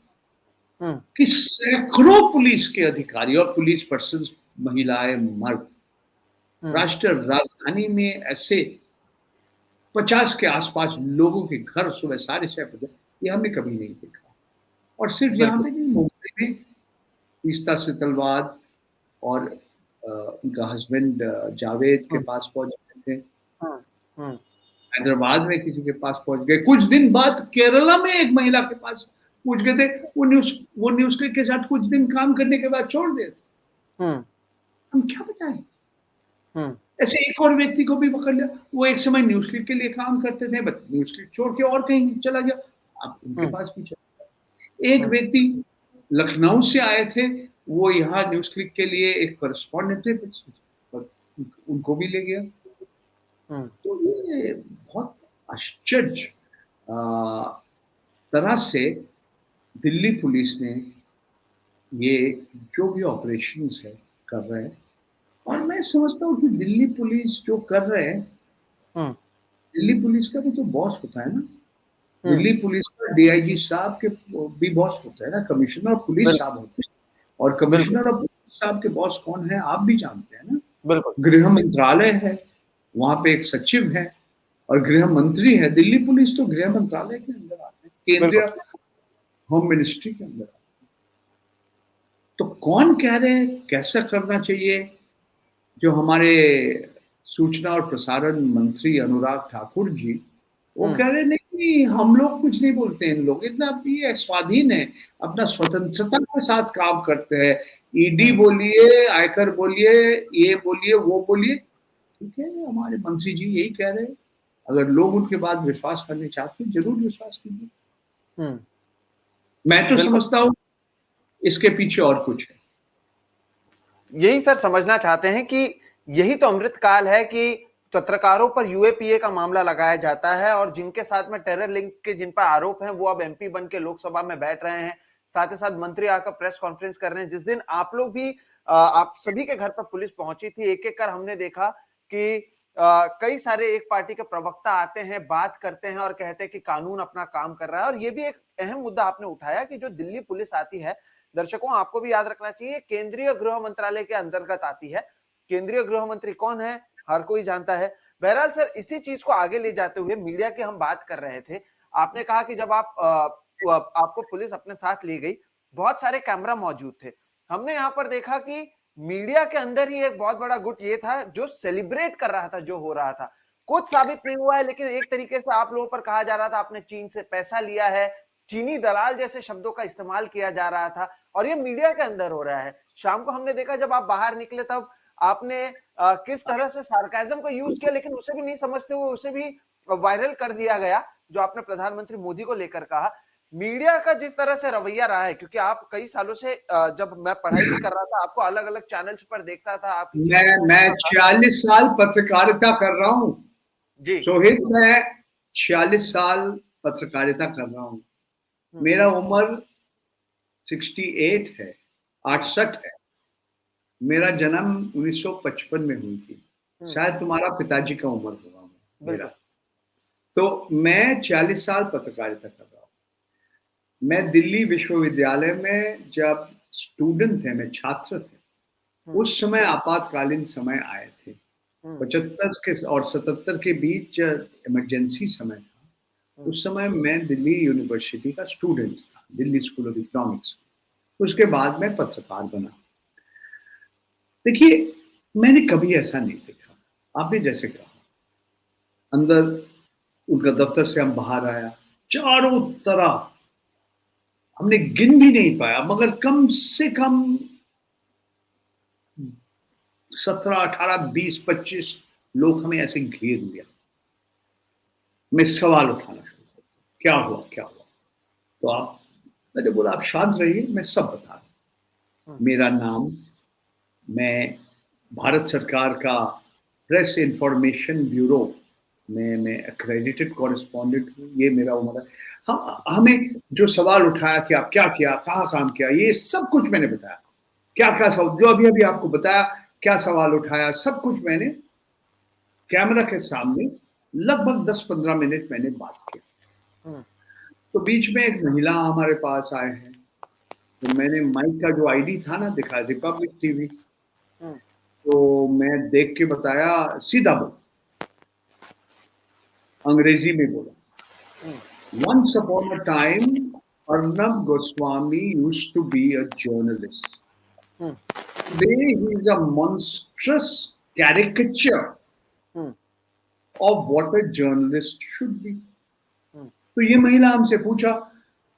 कि सैकड़ों पुलिस के अधिकारी और पुलिस पर्सन, महिलाएं, मर्द, राष्ट्रीय राजधानी में ऐसे 50 के आसपास लोगों के घर सुबह 6:30 बजे, ये हमने कभी नहीं देखा। और सिर्फ यहाँ पे नहीं, मुंबई में तीस्ता सितलवाद और उनका हस्बैंड जावेद के पास पहुंच गए थे, हैदराबाद में किसी के पास पहुंच गए, कुछ दिन बाद केरला में एक महिला के पास पूछ गए थे, वो न्यूज क्लिक के साथ कुछ दिन काम करने के बाद छोड़ दिए थे। हम क्या बताएं। ऐसे एक और व्यक्ति को भी पकड़ लिया, वो एक समय न्यूज क्लिक के लिए काम करते थे, बट न्यूज क्लिक छोड़ के और कहीं चला गया, अब उनके पास भी चला गया। एक व्यक्ति लखनऊ से आए थे, वो यहाँ न्यूज क्लिक के लिए एक कॉरेस्पॉन्डेंट थे, उनको भी ले गया। तो ये बहुत आश्चर्य तरह से दिल्ली पुलिस ने ये जो भी ऑपरेशंस है कर रहे हैं। और मैं समझता हूँ कि दिल्ली पुलिस जो कर रहे हैं, दिल्ली पुलिस का भी तो बॉस होता है ना, दिल्ली पुलिस का DIG साहब के भी बॉस होता है ना, कमिश्नर ऑफ पुलिस साहब होते हैं, और कमिश्नर ऑफ पुलिस साहब के बॉस कौन है आप भी जानते हैं ना, गृह मंत्रालय है, वहां पे एक सचिव है और गृह मंत्री है। दिल्ली पुलिस तो गृह मंत्रालय के अंदर आते हैं, केंद्रीय होम मिनिस्ट्री के अंदर आते हैं। तो कौन कह रहे हैं कैसा करना चाहिए? जो हमारे सूचना और प्रसारण मंत्री अनुराग ठाकुर जी, वो कह रहे नहीं, हम लोग कुछ नहीं बोलते हैं, इन लोग इतना ये स्वाधीन है, अपना स्वतंत्रता के साथ काम करते हैं, ED बोलिए, आयकर बोलिए, ये बोलिए, वो बोलिए, ठीक है, हमारे मंत्री जी यही कह रहे हैं। अगर लोग उनके बाद विश्वास करने चाहते हैं, जरूर विश्वास कीजिए। मैं तो समझता हूँ इसके पीछे और कुछ है। यही सर समझना चाहते हैं कि यही तो अमृतकाल है कि पत्रकारों पर UAPA का मामला लगाया जाता है और जिनके साथ में टेरर लिंक के जिन पर आरोप हैं वो अब MP बन के लोकसभा में बैठ रहे हैं, साथ ही साथ मंत्री आकर प्रेस कॉन्फ्रेंस कर रहे हैं। जिस दिन आप लोग भी आप सभी के घर पर पुलिस पहुंची थी, एक एक कर हमने देखा कि कई सारे एक पार्टी के प्रवक्ता आते हैं, बात करते हैं और कहते हैं कि कानून अपना काम कर रहा है। और ये भी एक अहम मुद्दा आपने उठाया कि जो दिल्ली पुलिस आती है, दर्शकों आपको भी याद रखना चाहिए, केंद्रीय गृह मंत्रालय के अंतर्गत आती है। केंद्रीय गृह मंत्री कौन है, हर कोई जानता है। बहरहाल सर, इसी चीज को आगे ले जाते हुए मीडिया की हम बात कर रहे थे। आपने कहा कि जब आपको पुलिस अपने साथ ले गई, बहुत सारे कैमरा मौजूद थे। हमने यहाँ पर देखा कि मीडिया के अंदर ही एक बहुत बड़ा गुट ये था जो सेलिब्रेट कर रहा था जो हो रहा था। कुछ साबित नहीं हुआ है, लेकिन एक तरीके से आप लोगों पर कहा जा रहा था आपने चीन से पैसा लिया है, चीनी दलाल जैसे शब्दों का इस्तेमाल किया जा रहा था, और ये मीडिया के अंदर हो रहा है। शाम को हमने देखा जब आप बाहर निकले तब आपने किस तरह से सार्केज्म का यूज किया, लेकिन उसे भी नहीं समझते हुए उसे भी वायरल कर दिया गया, जो आपने प्रधानमंत्री मोदी को लेकर कहा। मीडिया का जिस तरह से रवैया रहा है, क्योंकि आप कई सालों से जब मैं पढ़ाई भी कर रहा था आपको अलग अलग चैनल्स पर देखता था, आपकी मैं 46 साल पत्रकारिता कर रहा हूँ जी शोहित। मैं 46 साल पत्रकारिता कर रहा हूँ। मेरा उम्र 68 है, 68 है। मेरा जन्म 1955 में हुई थी। शायद तुम्हारा पिताजी का उम्र होगा मेरा। तो मैं 40 साल पत्रकारिता कर रहा हूँ। मैं दिल्ली विश्वविद्यालय में जब स्टूडेंट थे, मैं छात्र थे, उस समय आपातकालीन समय आए थे। 75 के और 77 के बीच इमरजेंसी समय था। उस समय मैं दिल्ली यूनिवर्सिटी का स्टूडेंट था, दिल्ली स्कूल ऑफ इकोनॉमिक्स। उसके बाद मैं पत्रकार बना। देखिए, मैंने कभी ऐसा नहीं देखा। आपने जैसे कहा, अंदर उनका दफ्तर से हम बाहर आया, चारों तरफ हमने गिन भी नहीं पाया, मगर कम से कम 17, 18, 20, 25 लोग हमें ऐसे घेर लिया। मैं सवाल उठाना शुरू कर दिया, क्या हुआ क्या हुआ। तो मैंने बोला आप शांत रहिए, मैं सब बता रहा हूँ। मेरा नाम, मैं भारत सरकार का प्रेस इंफॉर्मेशन ब्यूरो में मैं एक्रेडिटेड कॉरेस्पॉन्डेंट हूँ। ये मेरा उम्र है। हमें जो सवाल उठाया कि आप क्या किया, कहाँ काम किया, ये सब कुछ मैंने बताया। क्या क्या सवाल, जो अभी अभी आपको बताया, क्या सवाल उठाया, सब कुछ मैंने कैमरा के सामने लगभग 10-15 मिनट मैंने बात की। तो बीच में एक महिला हमारे पास आए हैं, तो मैंने माइक का जो आईडी था ना दिखा, रिपब्लिक टीवी, तो मैं देख के बताया, सीधा बोल, अंग्रेजी में बोला, Once upon a time, Arnab Goswami used to be a journalist. Today he is a monstrous caricature of what a journalist should be. तो ये महिला हमसे पूछा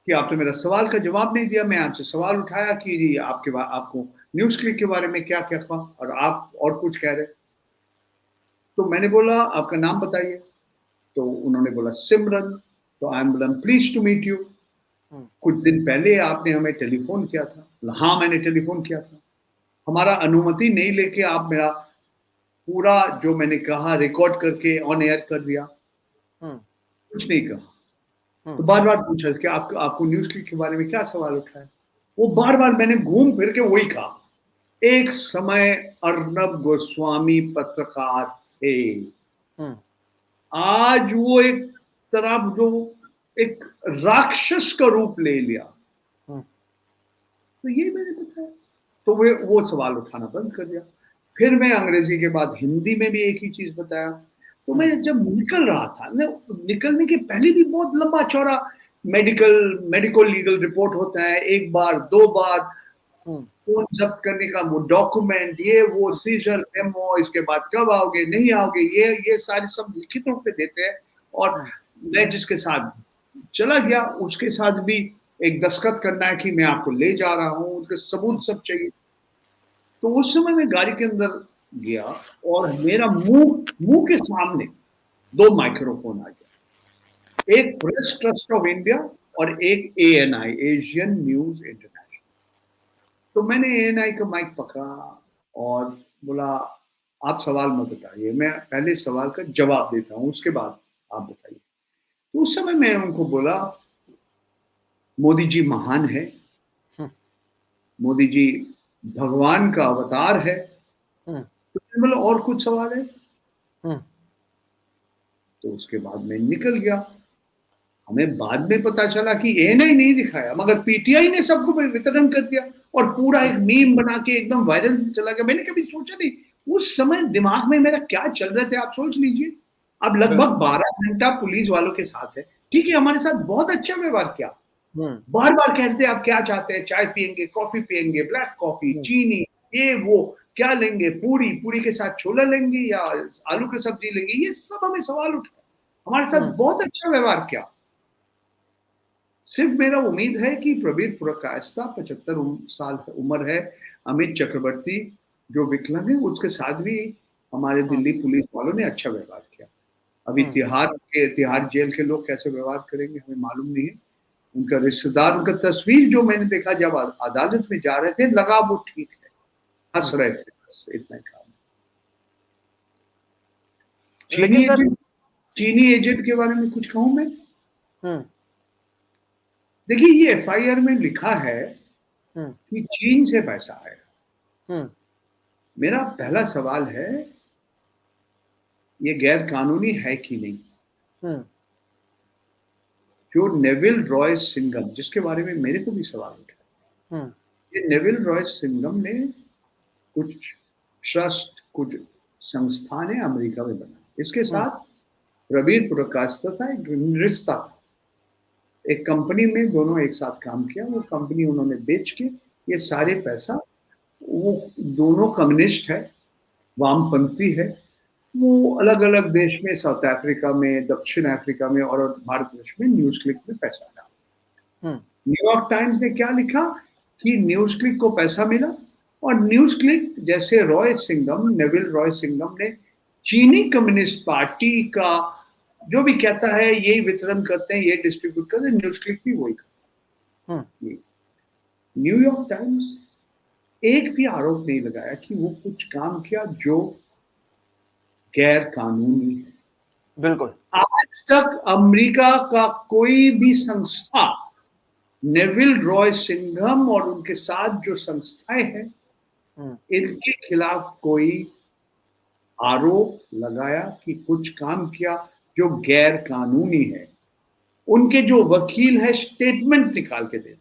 कि आपने मेरा सवाल का जवाब नहीं दिया। मैं आपसे सवाल उठाया कि आपको न्यूज क्लिक के बारे में क्या क्या था, और आप और कुछ कह रहे। तो मैंने बोला आपका नाम बताइए। तो उन्होंने बोला सिमरन। तो I am pleased to meet you. कुछ दिन पहले आपने हमें टेलीफोन किया था। हाँ, मैंने टेलीफोन किया था। हमारा अनुमति नहीं लेके आप मेरा पूरा जो मैंने कहा रिकॉर्ड करके ऑन एयर कर दिया। कुछ नहीं कहा। तो बार बार पूछा कि आपको न्यूज क्लिक के बारे में क्या सवाल उठाया। वो बार बार मैंने घूम फिर के वही कहा। एक समय अर्नब गोस्वामी पत्रकार थे। आज वो एक तरह जो एक राक्षस का रूप ले लिया। तो ये मैंने बताया। तो वो सवाल उठाना बंद कर दिया। फिर मैं अंग्रेजी के बाद हिंदी में भी एक ही चीज बताया। तो मैं जब निकल रहा था, निकलने के पहले भी बहुत लंबा चौड़ा मेडिकल लीगल रिपोर्ट होता है, एक बार दो बार, फोन जब्त करने का वो डॉक्यूमेंट, ये वो सीजर मेमो, इसके बाद कब आओगे नहीं आओगे, ये सारे सब लिखित रूप में देते हैं। और मैं जिसके साथ चला गया उसके साथ भी एक दस्तखत करना है कि मैं आपको ले जा रहा हूँ, उनके सबूत सब चाहिए। तो उस समय मैं गाड़ी के अंदर गया और मेरा मुंह के सामने 2 माइक्रोफोन आ गया, एक प्रेस ट्रस्ट ऑफ इंडिया और एक ANI, एशियन न्यूज इंटरनेशनल। तो मैंने ANI का माइक पकड़ा और बोला आप सवाल मत उठाइए, मैं पहले सवाल का जवाब देता हूँ, उसके बाद आप बताइए। तो उस समय मैं उनको बोला मोदी जी महान है, मोदी जी भगवान का अवतार है। तो बोला और कुछ सवाल है। हम्म। तो उसके बाद मैं निकल गया। हमें बाद में पता चला कि एएनआई नहीं दिखाया, मगर पीटीआई ने सबको वितरण कर दिया और पूरा एक मीम बना के एकदम वायरल चला गया। मैंने कभी सोचा नहीं, उस समय दिमाग में मेरा क्या चल रहे थे, आप सोच लीजिए। अब लगभग 12 घंटा पुलिस वालों के साथ है, ठीक है, हमारे साथ बहुत अच्छा व्यवहार किया। बार बार कहते आप क्या चाहते हैं, चाय पियेंगे, कॉफी पियेंगे, ब्लैक कॉफी, चीनी, ये वो, क्या लेंगे, पूरी पूरी के साथ छोला लेंगे या आलू की सब्जी लेंगे, ये सब हमें सवाल उठा। हमारे साथ बहुत अच्छा व्यवहार किया। सिर्फ मेरा उम्मीद है कि प्रवीर पुरकायस्था 75 साल उम्र है, अमित चक्रवर्ती जो विकलांग है, उसके साथ भी हमारे दिल्ली पुलिस वालों ने अच्छा व्यवहार किया। अभी तिहाड़ जेल के लोग कैसे व्यवहार करेंगे हमें मालूम नहीं है। उनका रिश्तेदार, उनका तस्वीर जो मैंने देखा जब अदालत में जा रहे थे, लगा वो ठीक है, हंस रहे थे, बस इतना ही काम। चीनी एजेंट के बारे में कुछ कहूं मैं? देखिए, ये एफआईआर में लिखा है कि चीन से पैसा आएगा। मेरा पहला सवाल है, ये गैर कानूनी है कि नहीं? जो नेविल रॉय सिंघम, जिसके बारे में मेरे को भी सवाल उठा, ये नेविल रॉय सिंघम ने कुछ ट्रस्ट, कुछ संस्थान है अमेरिका में बना, इसके साथ प्रवीर पुरकायस्था था, एक रिश्ता था। एक कंपनी में दोनों एक साथ काम किया, वो कंपनी उन्होंने बेच के ये सारे पैसा, वो दोनों कम्युनिस्ट है, वामपंथी है, वो अलग अलग देश में, साउथ अफ्रीका में, दक्षिण अफ्रीका में और भारतवर्ष में न्यूज क्लिक में पैसा डाला। न्यूयॉर्क टाइम्स ने क्या लिखा कि न्यूज क्लिक को पैसा मिला, और न्यूज क्लिक जैसे रॉय सिंघम, नेविल रॉय सिंघम ने चीनी कम्युनिस्ट पार्टी का जो भी कहता है यही वितरण करते हैं, ये डिस्ट्रीब्यूट करते हैं, न्यूज क्लिक भी वही करता है। न्यूयॉर्क टाइम्स एक भी आरोप नहीं लगाया कि वो कुछ काम किया जो गैर कानूनी है। बिल्कुल। आज तक अमेरिका का कोई भी संस्था नेविल रॉय सिंघम और उनके साथ जो संस्थाएं हैं, इनके खिलाफ कोई आरोप लगाया कि कुछ काम किया जो गैर कानूनी है। उनके जो वकील है स्टेटमेंट निकाल के देते।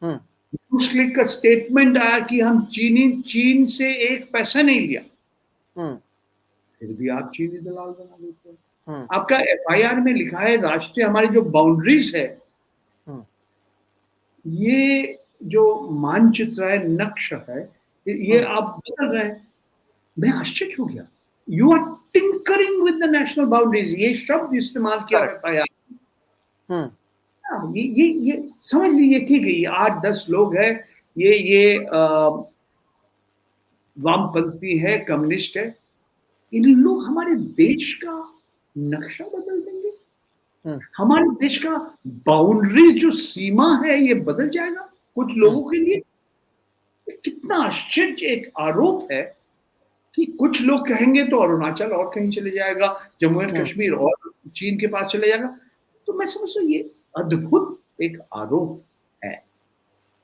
न्यूज क्लिक का स्टेटमेंट आया कि हम चीन से एक पैसा नहीं लिया, फिर भी आप चीनी दलाल बना देते हैं। आपका एफआईआर में लिखा है राष्ट्रीय, हमारी जो बाउंड्रीज है, ये जो मानचित्र है, नक्शा है, ये आप बदल रहे हैं। मैं आश्चर्य हो गया, you are tinkering with the national boundaries, ये शब्द इस्तेमाल किया एफआईआर। ये समझ लीजिए, ठीक है, ये 8-10 लोग हैं, ये वामपंथी है, कम्युनिस्ट है, इन लोग हमारे देश का नक्शा बदल देंगे, हमारे देश का बाउंड्रीज जो सीमा है ये बदल जाएगा कुछ लोगों के लिए। कितना आश्चर्य एक आरोप है कि कुछ लोग कहेंगे तो अरुणाचल और कहीं चले जाएगा, जम्मू एंड कश्मीर और चीन के पास चले जाएगा। तो मैं समझता हूँ ये अद्भुत एक आरोप है।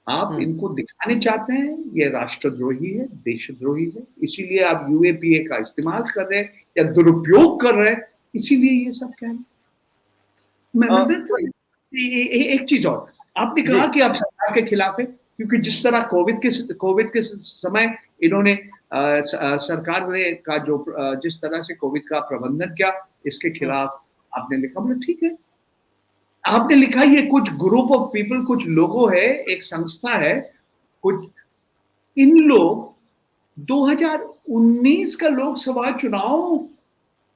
आप इनको दिखाने चाहते हैं ये राष्ट्रद्रोही है, देशद्रोही है, इसीलिए आप यूएपीए का इस्तेमाल कर रहे हैं या दुरुपयोग कर रहे हैं, इसीलिए ये सब कह रहे हैं। एक चीज और, आपने कहा कि आप सरकार के खिलाफ है, क्योंकि जिस तरह कोविड के समय इन्होंने सरकार ने का जो जिस तरह से कोविड का प्रबंधन किया, इसके खिलाफ आपने लिखा। बोले ठीक है, आपने लिखा ये कुछ ग्रुप ऑफ पीपल, कुछ लोगों है, एक संस्था है, कुछ इन लोग 2019 का लोकसभा चुनाव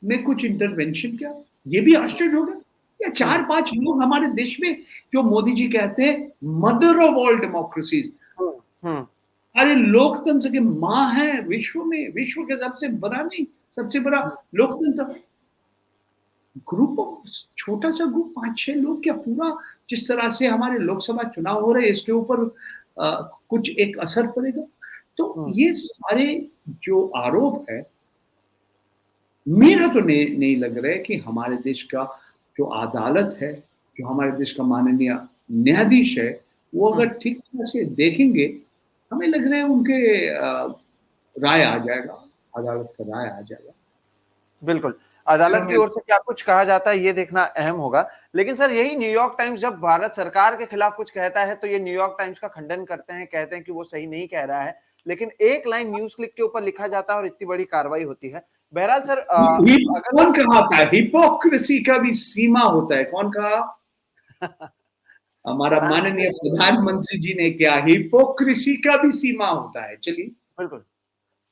में कुछ इंटरवेंशन किया। ये भी आश्चर्य होगा, या 4-5 लोग हमारे देश में जो मोदी जी कहते हैं मदर ऑफ ऑल डेमोक्रेसीज, अरे लोकतंत्र के मां है विश्व में, विश्व के सबसे बड़ा नहीं, सबसे बड़ा लोकतंत्र, ग्रुप ऑफ छोटा सा ग्रुप 5-6 लोग क्या पूरा जिस तरह से हमारे लोकसभा चुनाव हो रहे हैं इसके ऊपर कुछ एक असर पड़ेगा? तो ये सारे जो आरोप है, मेरा तो नहीं लग रहा है कि हमारे देश का जो अदालत है, जो हमारे देश का माननीय न्यायाधीश है, वो अगर ठीक तरह से देखेंगे, हमें लग रहा है उनके राय आ जाएगा, अदालत का राय आ जाएगा। बिल्कुल, अदालत की ओर से क्या कुछ कहा जाता है ये देखना अहम होगा। लेकिन सर यही न्यूयॉर्क टाइम्स जब भारत सरकार के खिलाफ कुछ कहता है तो ये न्यूयॉर्क टाइम्स का खंडन करते हैं, कहते हैं कि वो सही नहीं कह रहा है। लेकिन एक लाइन न्यूज़ क्लिक के ऊपर लिखा जाता है और इतनी बड़ी कार्रवाई होती है। बहरहाल सर अगर कौन कहा था हिपोक्रेसी का भी सीमा होता है? कौन कहा? हमारा माननीय प्रधानमंत्री जी ने क्या हिपोक्रेसी का भी सीमा होता है। चलिए, बिल्कुल,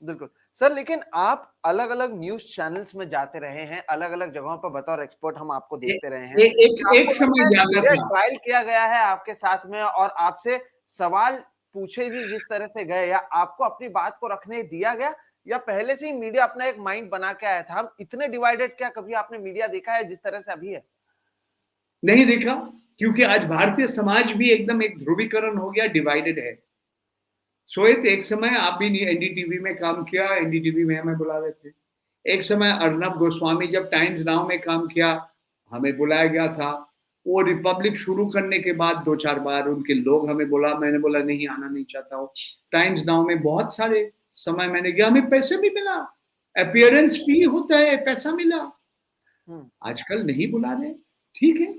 बिल्कुल। सर लेकिन आप अलग-अलग न्यूज़ चैनल्स में जाते रहे हैं, अलग-अलग जगहों पर बतौर एक्सपर्ट हम आपको देखते रहे हैं। एक समय ज्यादा था। ट्रायल किया गया है आपके साथ में और आपसे सवाल पूछे भी जिस तरह से गए या आपको अपनी बात को रखने दिया गया या पहले से ही मीडिया अपना एक माइंड बना के आया था? हम इतने डिवाइडेड क्या कभी आपने मीडिया देखा है जिस तरह से अभी है? नहीं देखा, क्योंकि आज भारतीय समाज भी एकदम एक ध्रुवीकरण हो गया, डिवाइडेड है। श्वेत, एक समय आप भी एनडीटीवी में काम किया, एनडीटीवी में हमें बुला रहे थे। एक समय अर्नब गोस्वामी जब टाइम्स नाउ में काम किया, हमें बुलाया गया था। वो रिपब्लिक शुरू करने के बाद 2-4 बार उनके लोग हमें बोला, मैंने बोला नहीं, आना नहीं चाहता हूँ। टाइम्स नाउ में बहुत सारे समय मैंने गया, हमें पैसे भी मिला, अपीयरेंस फी होता है, पैसा मिला। आजकल नहीं बुला रहे, ठीक है,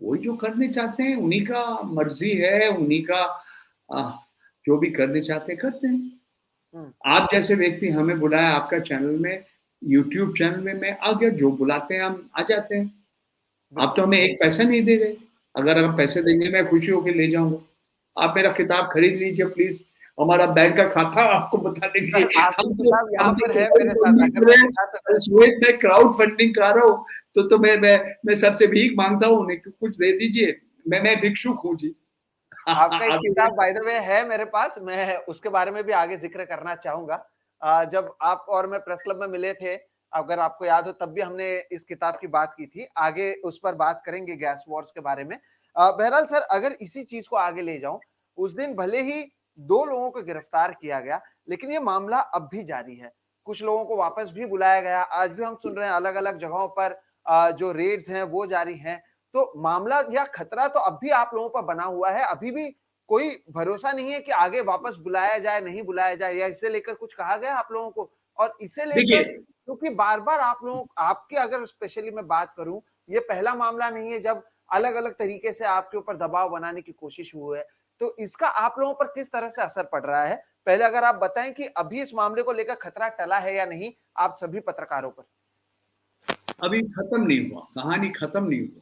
वो जो करने चाहते हैं उन्हीं का मर्जी है, उन्हीं का जो भी करने चाहते हैं करते हैं। आप जैसे व्यक्ति हमें बुलाया आपका चैनल में, यूट्यूब चैनल में, मैं आ गया, जो बुलाते हैं हम आ जाते हैं। आप तो हमें एक पैसा नहीं दे रहे, अगर आप पैसे देंगे मैं खुशी होकर ले जाऊंगा। आप मेरा किताब खरीद लीजिए प्लीज, हमारा बैंक का खाता आपको बता देंगे। मैं क्राउड फंडिंग कर रहा हूँ, तो मैं सबसे भीख मांगता हूँ, उन्हें कुछ दे दीजिए, मैं भिक्षुक हूँ जी। आपका एक किताब बाय द वे है मेरे पास, मैं उसके बारे में भी आगे जिक्र करना चाहूंगा। जब आप और मैं प्रेस क्लब में मिले थे, अगर आपको याद हो, तब भी हमने इस किताब की बात की थी। आगे उस पर बात करेंगे गैस वॉर्स के बारे में। बहरहाल सर अगर इसी चीज को आगे ले जाऊं, उस दिन भले ही 2 लोगों को गिरफ्तार किया गया, लेकिन ये मामला अब भी जारी है। कुछ लोगों को वापस भी बुलाया गया। आज भी हम सुन रहे हैं अलग-अलग जगहों पर जो रेड्स हैं वो जारी हैं। तो मामला या खतरा तो अब भी आप लोगों पर बना हुआ है। अभी भी कोई भरोसा नहीं है कि आगे वापस बुलाया जाए, नहीं बुलाया जाए, या इसे लेकर कुछ कहा गया आप लोगों को? और इसे लेकर क्योंकि बार-बार आप लोग, आपके अगर स्पेशली मैं बात करूं, ये पहला मामला नहीं है जब अलग-अलग तरीके से आपके ऊपर दबाव बनाने की कोशिश हुई है। तो इसका आप लोगों पर किस तरह से असर पड़ रहा है? पहले अगर आप बताएं कि अभी इस मामले को लेकर खतरा टला है या नहीं आप सभी पत्रकारों पर? अभी खत्म नहीं हुआ, कहानी खत्म नहीं हुआ।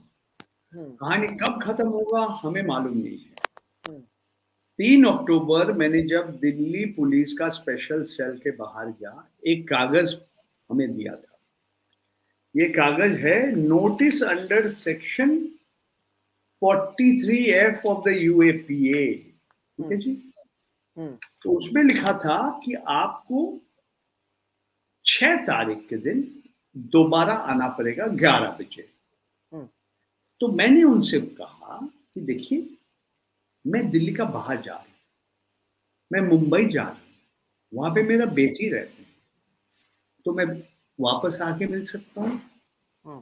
कहानी कब खत्म होगा हमें मालूम नहीं है। 3 अक्टूबर मैंने जब दिल्ली पुलिस का स्पेशल सेल के बाहर गया, एक कागज हमें दिया था। ये कागज है notice under section 43F of the UAPA, ठीक है जी। तो उसमें लिखा था कि आपको 6 तारीख के दिन दोबारा आना पड़ेगा 11 बजे। तो मैंने उनसे कहा कि देखिए, मैं दिल्ली का बाहर जा रहा हूं, मैं मुंबई जा रहा हूं, वहां पे मेरा बेटी रहती है, तो मैं वापस आके मिल सकता हूं?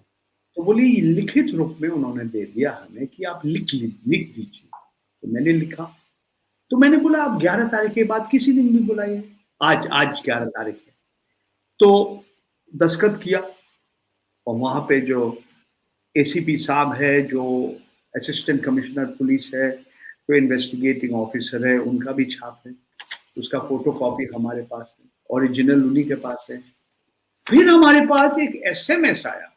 तो बोली लिखित रूप में उन्होंने दे दिया हमें कि आप लिख दीजिए। तो मैंने लिखा, तो मैंने बोला आप 11 तारीख के बाद किसी दिन भी बुलाइए, आज 11 तारीख है। तो दस्तखत किया और वहां पे जो ACP साहब है, जो असिस्टेंट कमिश्नर पुलिस है, जो इन्वेस्टिगेटिंग ऑफिसर है, उनका भी छाप है, उसका फोटो कॉपी हमारे पास है, ओरिजिनल उन्हीं के पास है। फिर हमारे पास एक SMS आया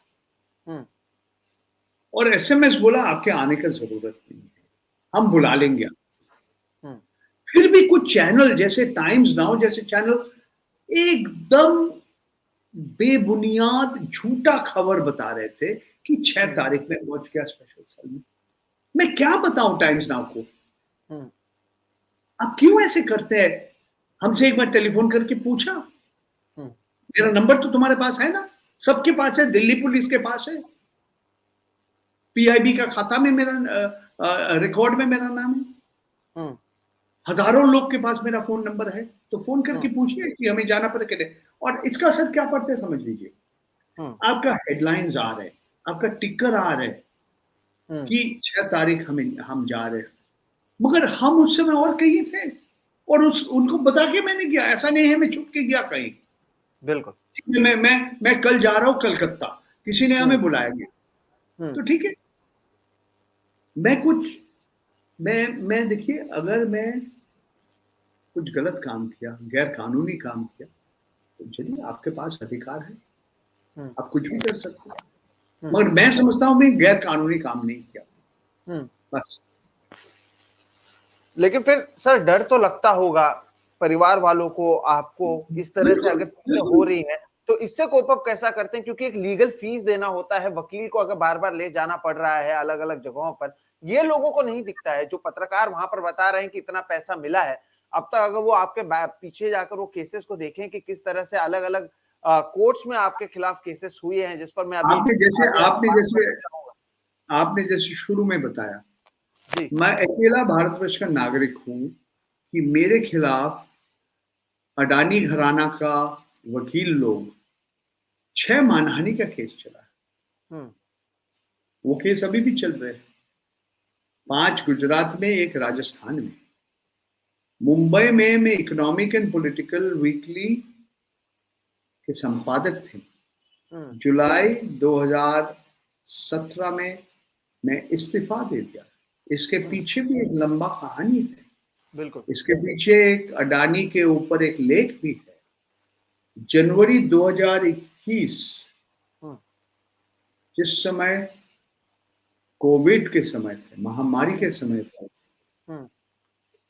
और SMS बोला आपके आने की जरूरत नहीं है, हम बुला लेंगे। फिर भी कुछ चैनल जैसे टाइम्स नाउ जैसे चैनल एकदम बेबुनियाद झूठा खबर बता रहे थे कि 6 तारीख में पहुंच गया स्पेशल सेल में। मैं क्या बताऊं टाइम्स नाउ को? आप क्यों ऐसे करते हैं? हमसे एक बार टेलीफोन करके पूछा, मेरा नंबर तो तुम्हारे पास है ना? सबके पास है, दिल्ली पुलिस के पास है, PIB का खाता में मेरा रिकॉर्ड में मेरा नाम है, हजारों लोग के पास मेरा फोन नंबर है। तो फोन करके पूछिए कि हमें जाना पड़े। और इसका असर क्या पड़ता है समझ लीजिए, आपका हेडलाइंस आ रहे, आपका टिकर आ रहे कि 6 तारीख हम जा रहे हैं, मगर हम उस समय और कहीं थे और उनको बता के मैंने गया, ऐसा नहीं है मैं छुप के गया कहीं। बिल्कुल ठीक है, मैं कल जा रहा हूँ कलकत्ता, किसी ने हमें बुलाया गया, तो ठीक है। मैं कुछ मैं देखिए, अगर मैं कुछ गलत काम किया, गैर कानूनी काम किया, तो चलिए आपके पास अधिकार है, आप कुछ भी कर सकते हो। मगर मैं समझता हूँ मैं गैर कानूनी काम नहीं किया, बस। लेकिन फिर सर डर तो लगता होगा परिवार वालों को, आपको, इस तरह से अगर चीजें हो रही हैं तो इससे कोप अप कैसा करते हैं? क्योंकि एक लीगल फीस देना होता है, वकील को अगर बार बार ले जाना पड़ रहा है अलग अलग जगहों पर, ये लोगों को नहीं दिखता है। जो पत्रकार वहां पर बता रहे हैं कि इतना पैसा मिला है, अब तक अगर वो आपके पीछे जाकर वो केसेस को देखें कि किस तरह से अलग अलग कोर्ट्स में आपके खिलाफ केसेस हुए हैं, जिस पर मैं अभी आपने जैसे शुरू में बताया, जी मैं अकेला भारतवर्ष का नागरिक हूं कि मेरे खिलाफ अडानी घराना का वकील लोग 6 मानहानि का केस चला है। वो केस अभी भी चल रहे हैं, 5 गुजरात में, 1 राजस्थान में। मुंबई में मैं इकोनॉमिक एंड पॉलिटिकल वीकली के संपादक थे। जुलाई 2017 में मैं इस्तीफा दे दिया। इसके पीछे भी एक लंबा कहानी है, बिल्कुल। इसके पीछे एक अडानी के ऊपर एक लेख भी है। जनवरी 2021, जिस समय कोविड के समय थे, महामारी के समय थे,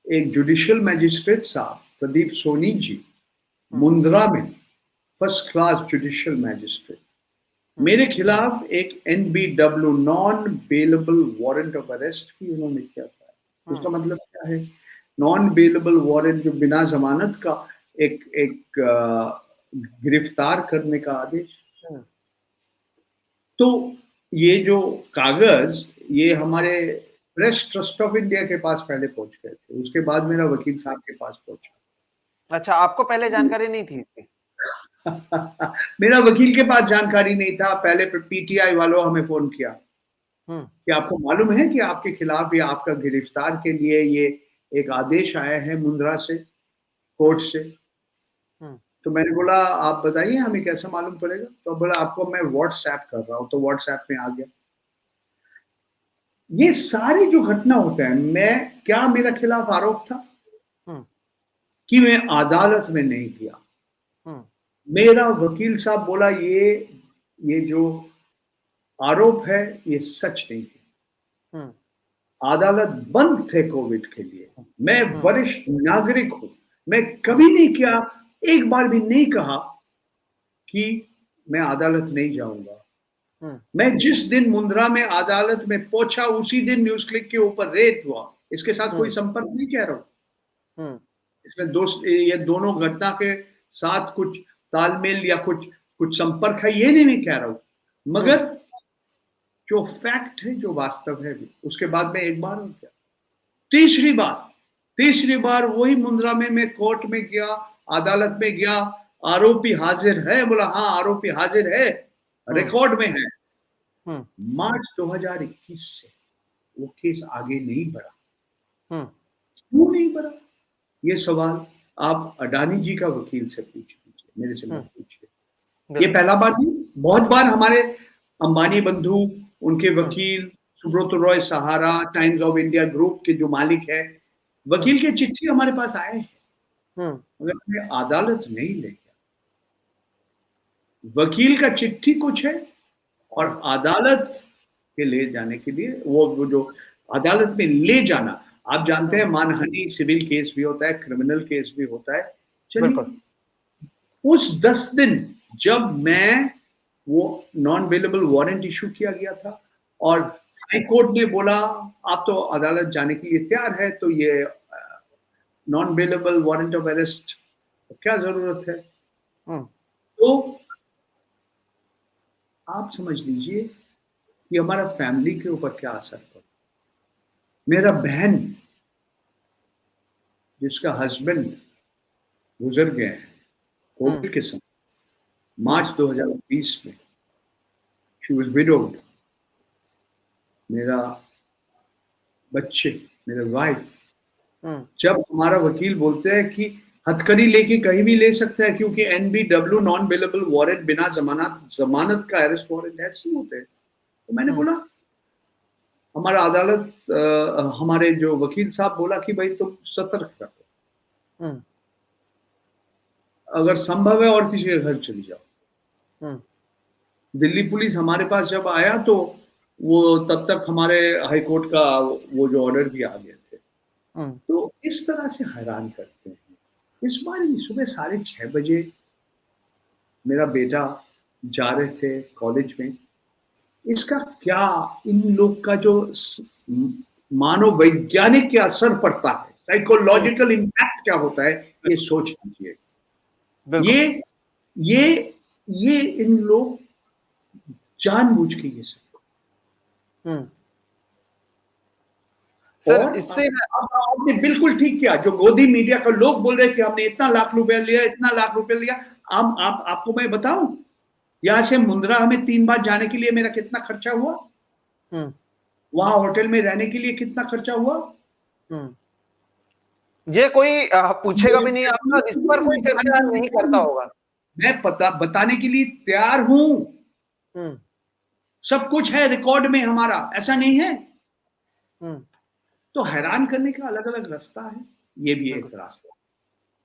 एक जुडिशियल मैजिस्ट्रेट साहब प्रदीप सोनी जी, मुंद्रा में फर्स्ट क्लास जुडिशियल मैजिस्ट्रेट, मेरे खिलाफ एक NBW, non bailable warrant of arrest भी उन्होंने किया था। उसका मतलब क्या है? नॉन बेलेबल वारंट, जो बिना जमानत का एक गिरफ्तार करने का आदेश। तो ये जो कागज, ये हमारे प्रेस ट्रस्ट ऑफ इंडिया के पास पहले पहुंच गए थे, उसके बाद मेरा वकील साहब के पास पहुंचा। अच्छा, आपको पहले जानकारी नहीं थी इसकी? मेरा वकील के पास जानकारी नहीं था। पहले PTI वालों हमें फोन किया कि आपको मालूम है कि आपके खिलाफ या आपका गिरफ्तार के लिए ये एक आदेश आया है मुंद्रा से, कोर्ट से। तो मैंने बोला आप बताइए हमें कैसे मालूम पड़ेगा? तो बोला आपको मैं व्हाट्सएप कर रहा हूँ। तो व्हाट्सएप में आ गया। ये सारी जो घटना होता है, मेरा खिलाफ आरोप था कि मैं अदालत में नहीं गया। मेरा वकील साहब बोला ये जो आरोप है ये सच नहीं है। अदालत बंद थे कोविड के लिए। मैं वरिष्ठ नागरिक हूं, मैं कभी नहीं किया, एक बार भी नहीं कहा कि मैं अदालत नहीं जाऊंगा। मैं जिस दिन मुंद्रा में अदालत में पहुंचा, उसी दिन न्यूज क्लिक के ऊपर रेड हुआ। इसके साथ कोई संपर्क नहीं कह रहा हूं। इसमें ये दोनों घटना के साथ कुछ तालमेल या कुछ संपर्क है, ये नहीं कह रहा हूं। मगर जो फैक्ट है, जो वास्तव है, उसके बाद में एक बार हो गया, तीसरी बार वही मुंद्रा में मैं कोर्ट में गया, अदालत में गया। आरोपी हाजिर है? बोला हाँ आरोपी हाजिर है, रिकॉर्ड में है। मार्च 2021 से वो केस आगे नहीं बढ़ा। क्यों नहीं बढ़ा? ये सवाल आप अडानी जी का वकील से पूछ लीजिए, मेरे से मत पूछिए। ये पहला बार नहीं, बहुत बार हमारे अंबानी बंधु, उनके वकील सुब्रतो रॉय सहारा, टाइम्स ऑफ इंडिया ग्रुप के जो मालिक है, वकील के चिट्ठी हमारे पास आए हैं, मगर हमें अदालत नहीं ले गया। वकील का चिट्ठी कुछ है और अदालत के ले जाने के लिए वो जो अदालत में ले जाना, आप जानते हैं मानहानि सिविल केस भी होता है, क्रिमिनल केस भी होता है। चलिए, उस 10 दिन जब मैं वो नॉन बेलेबल वारंट इशू किया गया था और हाई कोर्ट ने बोला आप तो अदालत जाने के लिए तैयार है, तो ये non bailable warrant of arrest क्या जरूरत है? तो आप समझ लीजिए कि हमारा फैमिली के ऊपर क्या असर पड़ा। मेरा बहन, जिसका हस्बैंड गुजर गए हैं कोविड के समय, मार्च 2020 में, शी वाज विडोड। मेरा बच्चे, मेरे वाइफ, जब हमारा वकील बोलते हैं कि हथकड़ी लेके कहीं भी ले सकता है, क्योंकि NBW नॉन बेलेबल वारंट, बिना जमानत का अरेस्ट वारंट ऐसे ही होते हैं। तो मैंने बोला, हमारा अदालत हमारे जो वकील साहब बोला कि भाई तुम सतर्क रहो, अगर संभव है और किसी के घर चली जाओ। दिल्ली पुलिस हमारे पास जब आया तो वो तब तक हमारे हाई कोर्ट का वो जो ऑर्डर भी आ गए थे। तो इस तरह से हैरान करते हैं। इस बार ही सुबह 6:30 बजे मेरा बेटा जा रहे थे कॉलेज में। इसका क्या, इन लोग का जो मानव वैज्ञानिक के असर पड़ता है, साइकोलॉजिकल इम्पैक्ट क्या होता है, ये सोच लीजिए। ये इन लोग जानबूझ के ये सब। सर इससे आपने बिल्कुल ठीक किया। जो गोदी मीडिया का लोग बोल रहे हैं कि हमने इतना लाख रुपया लिया, इतना लाख रुपया लिया। आपको मैं बताऊं, यहां से मुंद्रा हमें 3 बार जाने के लिए मेरा कितना खर्चा हुआ, वहां होटल में रहने के लिए कितना खर्चा हुआ। ये कोई पूछेगा भी नहीं आपका, इस पर कोई चर्चा नहीं करता होगा। मैं बताने के लिए तैयार हूं। सब कुछ है रिकॉर्ड में हमारा, ऐसा नहीं है। तो हैरान करने का अलग अलग रास्ता है, ये भी एक रास्ता।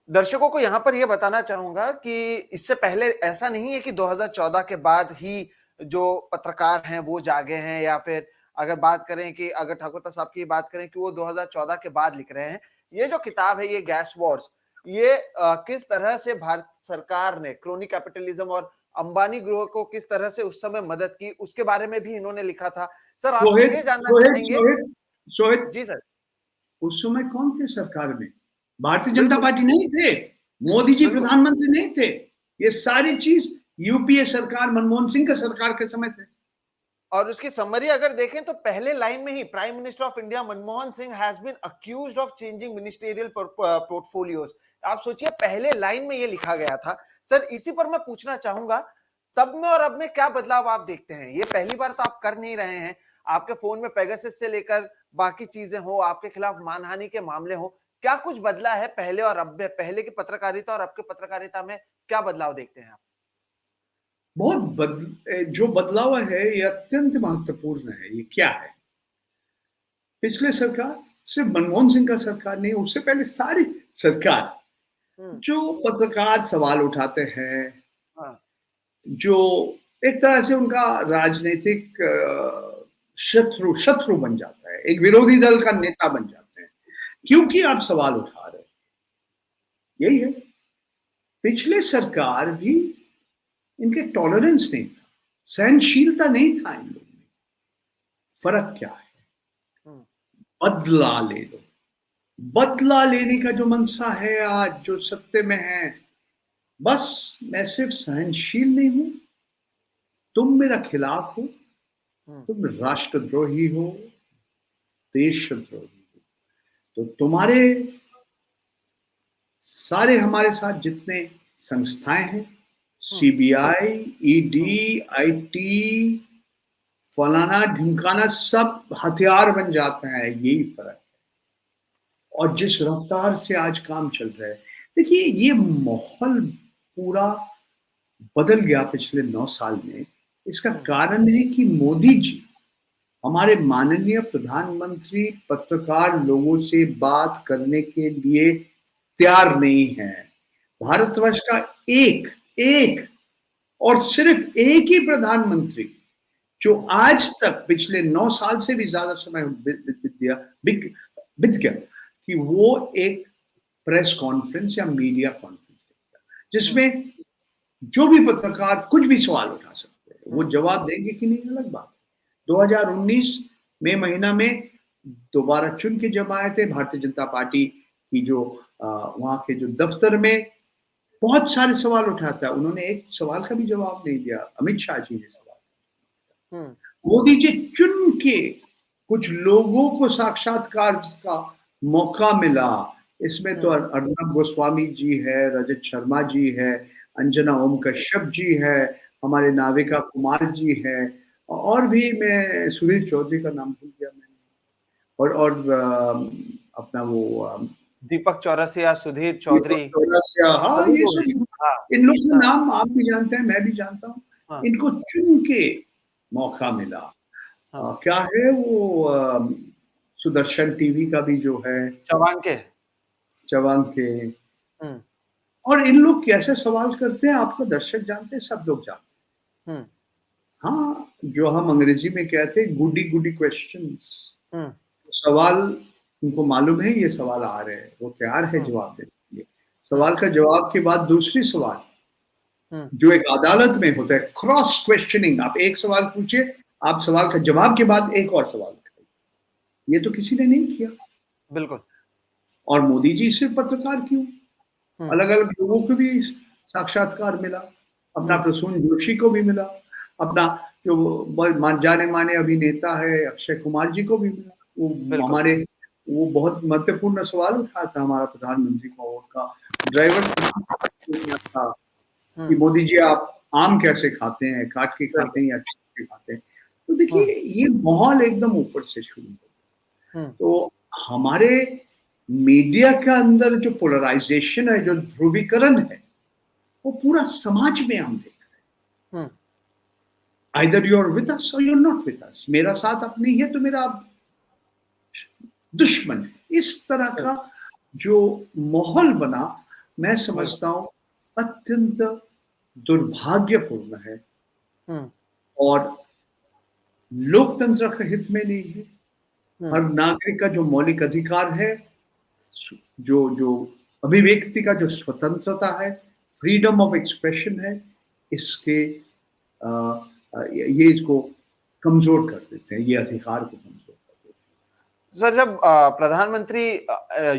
दर्शकों को यहां पर यह बताना चाहूंगा कि इससे पहले ऐसा नहीं है कि 2014 के बाद ही जो पत्रकार हैं वो जागे हैं, या फिर अगर बात करें कि अगर ठाकुर साहब की बात करें कि वो 2014 के बाद लिख रहे हैं। ये जो किताब है, ये गैस वॉर्स, ये किस तरह से भारत सरकार ने क्रोनी कैपिटलिज्म और अंबानी ग्रोह को किस तरह से उस समय मदद की, उसके बारे में भी इन्होंने लिखा था। सर आपसे ये जानना चाहेंगे। सोहित जी सर, उस समय कौन थे सरकार में? भारतीय जनता पार्टी नहीं थे, मोदी जी प्रधानमंत्री नहीं थे। ये सारी चीज यूपीए सरकार, मनमोहन सिंह का सरकार के समय थे। और उसकी समरी अगर देखें तो पहले लाइन में ही prime minister of India Manmohan Singh has been accused of changing ministerial portfolios. आप सोचिए, पहले लाइन में ये लिखा गया था। सर इसी पर मैं पूछना चाहूंगा, तब में और अब में क्या बदलाव आप देखते हैं? ये पहली बार तो आप कर नहीं रहे हैं, आपके फोन में पेगासस से लेकर बाकी चीजें हो, आपके खिलाफ मानहानि के मामले हो, क्या कुछ बदला है पहले और अब में? पहले की पत्रकारिता और अब की पत्रकारिता में क्या बदलाव देखते हैं आप? जो बदलाव है ये अत्यंत महत्वपूर्ण है। ये क्या है? पिछले सरकार, सिर्फ मनमोहन सिंह का सरकार नहीं, उससे पहले सारी सरकार जो पत्रकार सवाल उठाते हैं, जो एक तरह से उनका राजनीतिक शत्रु बन जाता है, एक विरोधी दल का नेता बन जाते हैं, क्योंकि आप सवाल उठा रहे हैं। यही है। पिछले सरकार भी इनके टॉलरेंस नहीं था, सहनशीलता नहीं था इन लोगों में। फर्क क्या है? बदला ले लो। बदला लेने का जो मनसा है आज, जो सत्य में है, बस मैं सिर्फ सहनशील नहीं हूं, तुम मेरा खिलाफ हो, तुम राष्ट्रद्रोही हो, देशद्रोही हो, तो तुम्हारे सारे हमारे साथ जितने संस्थाएं हैं, सीबीआई, ईडी, आईटी, फलाना ढिमकाना, सब हथियार बन जाते हैं। यही फर्क है। और जिस रफ्तार से आज काम चल रहा है, देखिए ये माहौल पूरा बदल गया पिछले 9 साल में। इसका कारण है कि मोदी जी, हमारे माननीय प्रधानमंत्री, पत्रकार लोगों से बात करने के लिए तैयार नहीं है। भारतवर्ष का एक और सिर्फ एक ही प्रधानमंत्री जो आज तक पिछले 9 साल से भी ज्यादा समय बीत गया कि वो एक प्रेस कॉन्फ्रेंस या मीडिया कॉन्फ्रेंस जिसमें जो भी पत्रकार कुछ भी सवाल उठा सकते हैं, वो जवाब देंगे कि नहीं, अलग बात है। 2019 मई महीना में दोबारा चुन के जब आए थे, भारतीय जनता पार्टी की जो वहां के जो दफ्तर में बहुत सारे सवाल उठाता, उन्होंने एक सवाल का भी जवाब नहीं दिया। अमित शाह जी ने सवाल, मोदी जी चुन के कुछ लोगों को साक्षात्कार का मौका मिला। इसमें तो अर्नब गोस्वामी जी है, रजत शर्मा जी है, अंजना ओम कश्यप जी है, हमारे नाविका कुमार जी है, और भी मैं सुनील चौधरी का नाम भूल गया मैंने, और अपना वो दीपक चौरसिया, सुधीर चौधरी, दीपक चौरसिया, हाँ, सभी ये लोग हैं। सब हाँ, इन लोग के हाँ, नाम आप भी जानते हैं, मैं भी जानता हूँ। हाँ, इनको चुन के मौका मिला। हाँ, क्या है वो सुदर्शन टीवी का भी जो है, चबान के। जवान के, हुँ, और इन लोग कैसे सवाल करते हैं आपको दर्शक जानते हैं, सब लोग जानते हुँ, हैं। हाँ, जो हम अंग्रेजी में कहते हैं गुडी-गुडी क्वेश्चन्स। हुँ, सवाल उनको मालूम है ये सवाल आ रहे हैं, वो तैयार है हुँ, जवाब देने के लिए। हुँ, सवाल का जवाब के बाद दूसरी सवाल, हुँ, जो एक अदालत में होता है, क्रॉस क्वेश्चनिंग। आप एक सवाल पूछिए, आप सवाल का जवाब के बाद एक और सवाल उठाइए। ये तो किसी ने नहीं किया। बिल्कुल। और मोदी जी सिर्फ पत्रकार क्यों, हुँ, अलग-अलग लोगों को भी साक्षात्कार मिला। अपना हुँ, प्रसून जोशी को भी मिला, अपना जो जाने-माने अभिनेता है अक्षय कुमार जी को भी मिला। वो बिल्कुल। हमारे वो बहुत महत्वपूर्ण सवाल उठाया था हमारा प्रधानमंत्री को, उनका ड्राइवर था हुँ, कि मोदी जी आप आम कैसे खाते हैं? काट के खाते बिल्कुल। हैं या छील के खाते हैं? तो हुँ, देखिए ये माहौल एकदम ऊपर से शुरू हुआ। हुँ, तो हमारे मीडिया के अंदर जो पोलराइज़ेशन है, जो ध्रुवीकरण है, वो पूरा समाज में हम देख रहे हुँ, हैं। Either you are with us or you are not with us. मेरा साथ अब नहीं है तो मेरा अब दुश्मन है। इस तरह बिल्कुल, का जो माहौल बना, मैं बिल्कुल। समझता हूँ अत्यंत दुर्भाग्यपूर्ण है हुँ, और लोकतंत्र के हित में नहीं है। हुँ, हर नागरिक का जो मौलिक अधिकार है, जो जो अभिव्यक्ति का जो स्वतंत्रता है, फ्रीडम ऑफ एक्सप्रेशन है, इसके ये इसको कमज़ोर कर देते हैं, ये अधिकार को कमज़ोर कर देते सर जब प्रधानमंत्री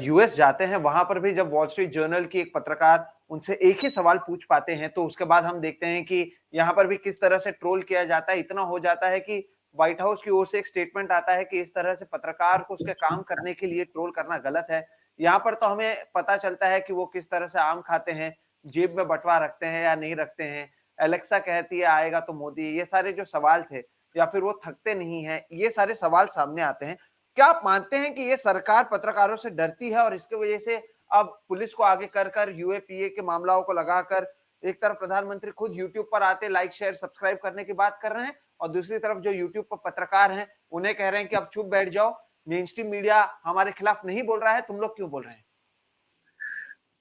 यूएस जाते हैं वहां पर भी जब वॉल स्ट्रीट जर्नल की एक पत्रकार उनसे एक ही सवाल पूछ पाते हैं तो उसके बाद हम देखते हैं कि यहाँ पर भी किस तरह से ट्रोल किया जाता है, इतना हो जाता है कि व्हाइट हाउस की ओर से एक स्टेटमेंट आता है कि इस तरह से पत्रकार को उसके काम करने के लिए ट्रोल करना गलत है। यहाँ पर तो हमें पता चलता है कि वो किस तरह से आम खाते हैं, जेब में बटवा रखते हैं या नहीं रखते हैं, एलेक्सा कहती है आएगा तो मोदी, ये सारे जो सवाल थे, या फिर वो थकते नहीं है, ये सारे सवाल सामने आते हैं। क्या आप मानते हैं कि ये सरकार पत्रकारों से डरती है और इसकी वजह से अब पुलिस को आगे कर कर यूएपीए के मामलों को लगाकर एक तरफ प्रधानमंत्री खुद यूट्यूब पर आते लाइक शेयर सब्सक्राइब करने की बात कर रहे हैं और दूसरी तरफ जो यूट्यूब पर पत्रकार हैं उन्हें कह रहे हैं कि अब चुप बैठ जाओ, मेन स्ट्रीम मीडिया हमारे खिलाफ नहीं बोल रहा है, तुम लोग क्यों बोल रहे हैं? हैं।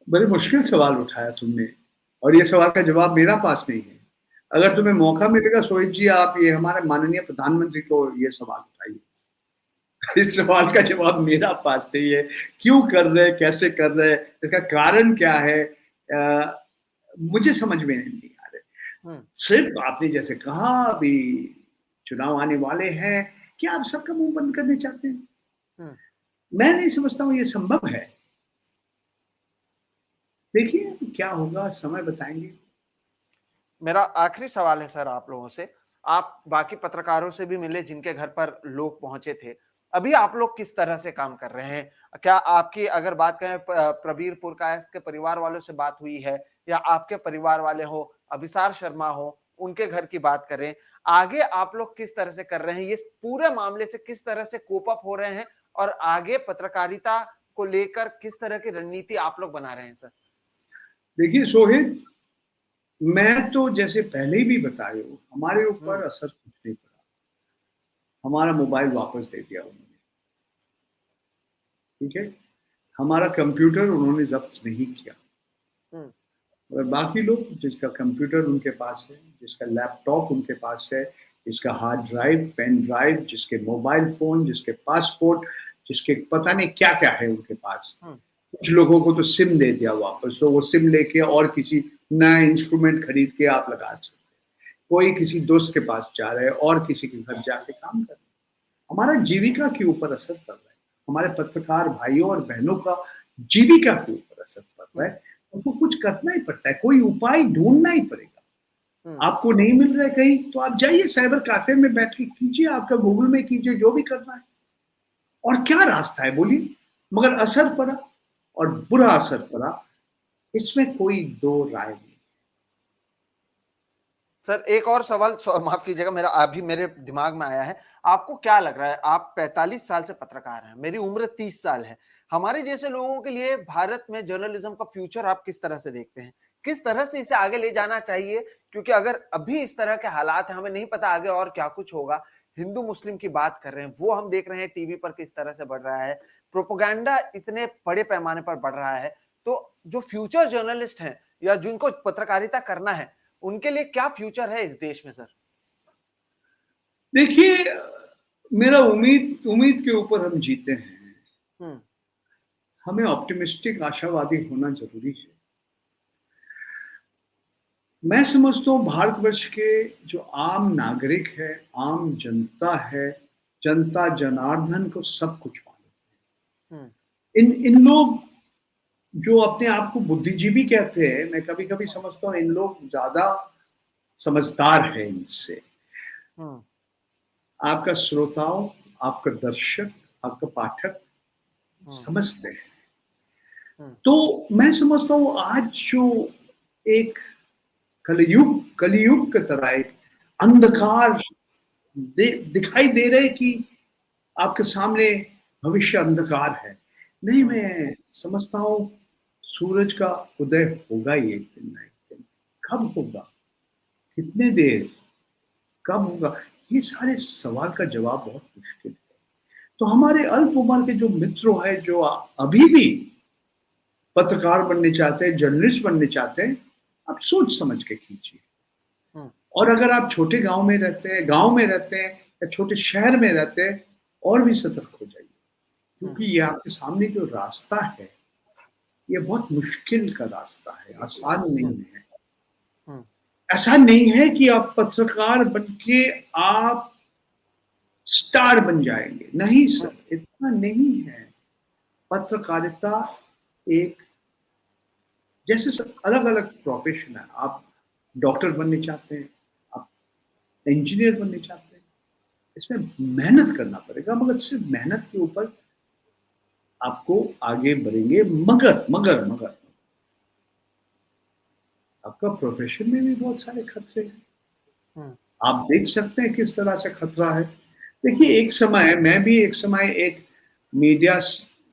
बड़े मुश्किल सवाल उठाया तुमने और ये सवाल का जवाब मेरा पास नहीं है। अगर तुम्हें मौका मिलेगा सोहित जी, आप ये हमारे माननीय प्रधानमंत्री को ये सवाल उठाइए। इस सवाल का जवाब मेरा पास नहीं है। क्यों कर रहे हैं, कैसे कर रहे हैं, इसका कारण क्या है? मुझे समझ में नहीं आ रहा है। हम्म, सिर्फ आपने जैसे कहा अभी चुनाव आने वाले हैं, क्या आप सबका मुँह बंद करने चाहते हैं? हम्म, मैं नहीं समझता हूँ ये संभव है। देखिए क्या होगा, समय बताएँगे। मेरा आखिरी सवाल है सर आप लोगों से। आप बाकी पत्रकारों से भी मिले जिनके घर पर लोग पहुंचे थे। अभी आप लोग किस तरह से काम कर रहे हैं? क्या आपकी अगर बात करें प्रबीर पुरकायस्थ के परिवार वालों से बात हुई है या आपके परिवार वाले हो, अभिसार शर्मा हो, उनके घर की बात करें। आगे आप लोग किस तरह से कर रहे हैं? ये पूरे मामले से किस तरह से कोप अप हो रहे हैं और आगे पत्रकारिता को लेकर किस तरह की रणनीति आप लोग बना रहे हैं सर? देखिए सोहित, मैं तो जैसे पहले भी बताए हो, हमारे हुँ, ऊपर असर कुछ नहीं पड़ा। हमारा मोबाइल वापस दे दिया उन्होंने, ठीक है? हमारा कंप्यूटर उन्होंने ज़ब्त नहीं किया। हुँ, और बाकी लोग जिसका कंप्यूटर उनके पास है, जिसका लैपटॉप उनके पास है, जिसका हार्ड ड्राइव, पेन ड्राइव, जिसके मोबाइल फ़ोन, जिसके पासपोर्ट, जिसके पता नहीं क्या-क्या है उनके पास। हुँ, कुछ लोगों को तो सिम दे दिया वापस, तो वो सिम लेके और किसी नया इंस्ट्रूमेंट खरीद के आप लगा सकते हैं। कोई किसी दोस्त के पास जा रहा है और किसी के घर जाके काम कर रहे हैं। हमारा जीविका के ऊपर असर पड़ रहा है। हमारे पत्रकार भाइयों और बहनों का जीविका के ऊपर असर पड़ रहा हुँ, है। उनको कुछ करना ही पड़ता है, कोई उपाय ढूँढना ही पड़ेगा। हुँ, आपको नहीं मिल रहा है कहीं, तो आप जाइए साइबर कैफ़े में बैठ के कीजिए, आपका गूगल में कीजिए, जो भी करना है। और क्या रास्ता है बोलिए? मगर असर पड़ा और बुरा असर पड़ा, इसमें कोई दो राय नहीं। सर एक और सवाल, माफ कीजिएगा, मेरा अभी मेरे दिमाग में आया है। आपको क्या लग रहा है, आप 45 साल से पत्रकार हैं, मेरी उम्र 30 साल है, हमारे जैसे लोगों के लिए भारत में जर्नलिज्म का फ्यूचर आप किस तरह से देखते हैं? किस तरह से इसे आगे ले जाना चाहिए? क्योंकि अगर अभी इस तरह के हालात हैं, हमें नहीं पता आगे और क्या कुछ होगा। हिंदू मुस्लिम की बात कर रहे हैं, वो हम देख रहे हैं टीवी पर किस तरह से बढ़ रहा है, प्रोपोगंडा इतने बड़े पैमाने पर बढ़ रहा है। तो जो फ्यूचर जर्नलिस्ट हैं या जिनको पत्रकारिता करना है, उनके लिए क्या फ्यूचर है इस देश में सर? देखिए, मेरा उम्मीद उम्मीद के ऊपर हम जीते हैं। हम्म। हमें ऑप्टिमिस्टिक, आशावादी होना जरूरी है। मैं समझता हूँ भारतवर्ष के जो आम नागरिक है, आम जनता है, जनता जनार्दन को सब कुछ मालूम हम्म। है। इन लोग जो अपने आप को बुद्धिजीवी कहते हैं, मैं कभी कभी समझता हूँ इन लोग ज्यादा समझदार है इनसे। हम्म। आपका श्रोताओं, आपका दर्शक, आपका पाठक हम्म। समझते हैं। हम्म। तो मैं समझता हूँ आज जो एक कलयुग की तरह एक अंधकार दिखाई दे रहे कि आपके सामने भविष्य अंधकार है। नहीं, मैं समझता हूँ सूरज का उदय होगा ही एक दिन ना एक दिन। कब होगा, कितने देर, कब होगा, ये सारे सवाल का जवाब बहुत मुश्किल है। तो हमारे अल्प उम्र के जो मित्रों है, जो अभी भी पत्रकार बनने चाहते हैं, जर्नलिस्ट बनने चाहते हैं, आप सोच समझ के कीजिए। और अगर आप छोटे गांव में रहते हैं या छोटे शहर में रहते हैं, और भी सतर्क हो जाइए, क्योंकि ये आपके सामने जो रास्ता है, ये बहुत मुश्किल का रास्ता है, आसान नहीं है। ऐसा नहीं है कि आप पत्रकार बनके आप स्टार बन जाएंगे, नहीं सर, इतना नहीं है। पत्रकारिता एक, जैसे अलग अलग प्रोफेशन है। आप डॉक्टर बनने चाहते हैं, आप इंजीनियर बनने चाहते हैं, इसमें मेहनत करना पड़ेगा, मगर सिर्फ मेहनत के ऊपर आपको आगे बढ़ेंगे। मगर मगर मगर आपका प्रोफेशन में भी बहुत सारे खतरे हैं। आप देख सकते हैं किस तरह से खतरा है। देखिए, मैं भी एक समय एक मीडिया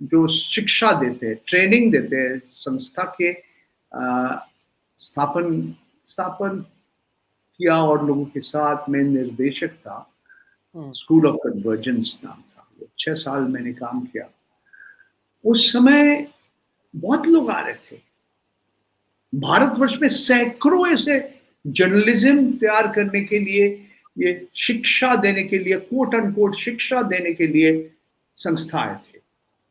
जो शिक्षा देते हैं, ट्रेनिंग देते हैं, संस्था के स्थापन किया, और लोगों के साथ मैं निर्देशक था। स्कूल ऑफ कन्वर्जेंस नाम था। 6 साल मैंने काम किया। उस समय बहुत लोग आ रहे थे। भारतवर्ष में सैकड़ों ऐसे जर्नलिज्म तैयार करने के लिए, ये शिक्षा देने के लिए, कोट अनकोट शिक्षा देने के लिए संस्थाएं थे।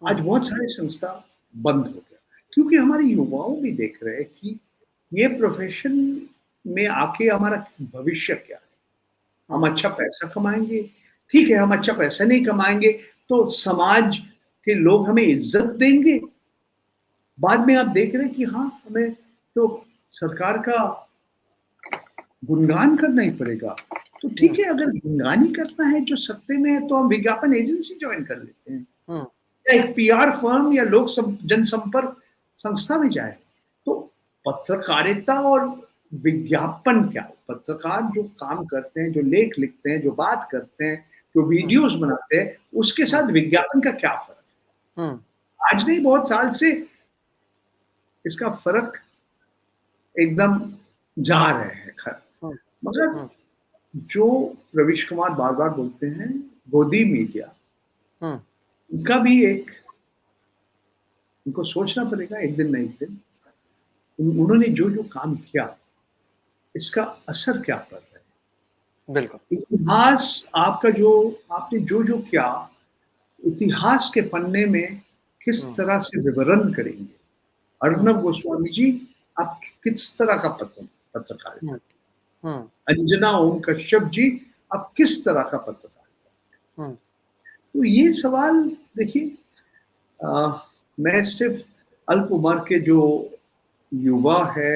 आज बहुत सारे संस्था बंद हो गया, क्योंकि हमारे युवाओं भी देख रहे हैं कि ये प्रोफेशन में आके हमारा भविष्य क्या है। हम अच्छा पैसा कमाएंगे, ठीक है, हम अच्छा पैसा नहीं कमाएंगे तो समाज के लोग हमें इज्जत देंगे। बाद में आप देख रहे हैं कि हाँ, हमें तो सरकार का गुणगान करना ही पड़ेगा। तो ठीक है, अगर गुणगान ही करना है, जो सत्ते में है, तो हम विज्ञापन एजेंसी ज्वाइन कर लेते हैं, या एक पीआर फर्म या लोक जनसंपर्क संस्था में जाए। तो पत्रकारिता और विज्ञापन क्या, पत्रकार जो काम करते हैं, जो लेख लिखते हैं, जो बात करते हैं, जो वीडियोस बनाते हैं, उसके साथ विज्ञापन का क्या फर्क है? आज नहीं, बहुत साल से इसका फर्क एकदम जा रहे हैं। मगर जो रवीश कुमार बार बार बोलते हैं, गोदी मीडिया, उनका भी एक, उनको सोचना पड़ेगा एक दिन न एक दिन, उन्होंने जो जो काम किया, इसका असर क्या पड़ रहा है। बिल्कुल। इतिहास आपका, जो आपने जो जो किया, इतिहास के पन्ने में किस तरह से विवरण करेंगे। अर्णब गोस्वामी जी, आप किस तरह का पत्रकार, अंजना ओम कश्यप जी, आप किस तरह का पत्रकार। तो ये सवाल देखिए, मैं सिर्फ अल्प उम्र के जो युवा है,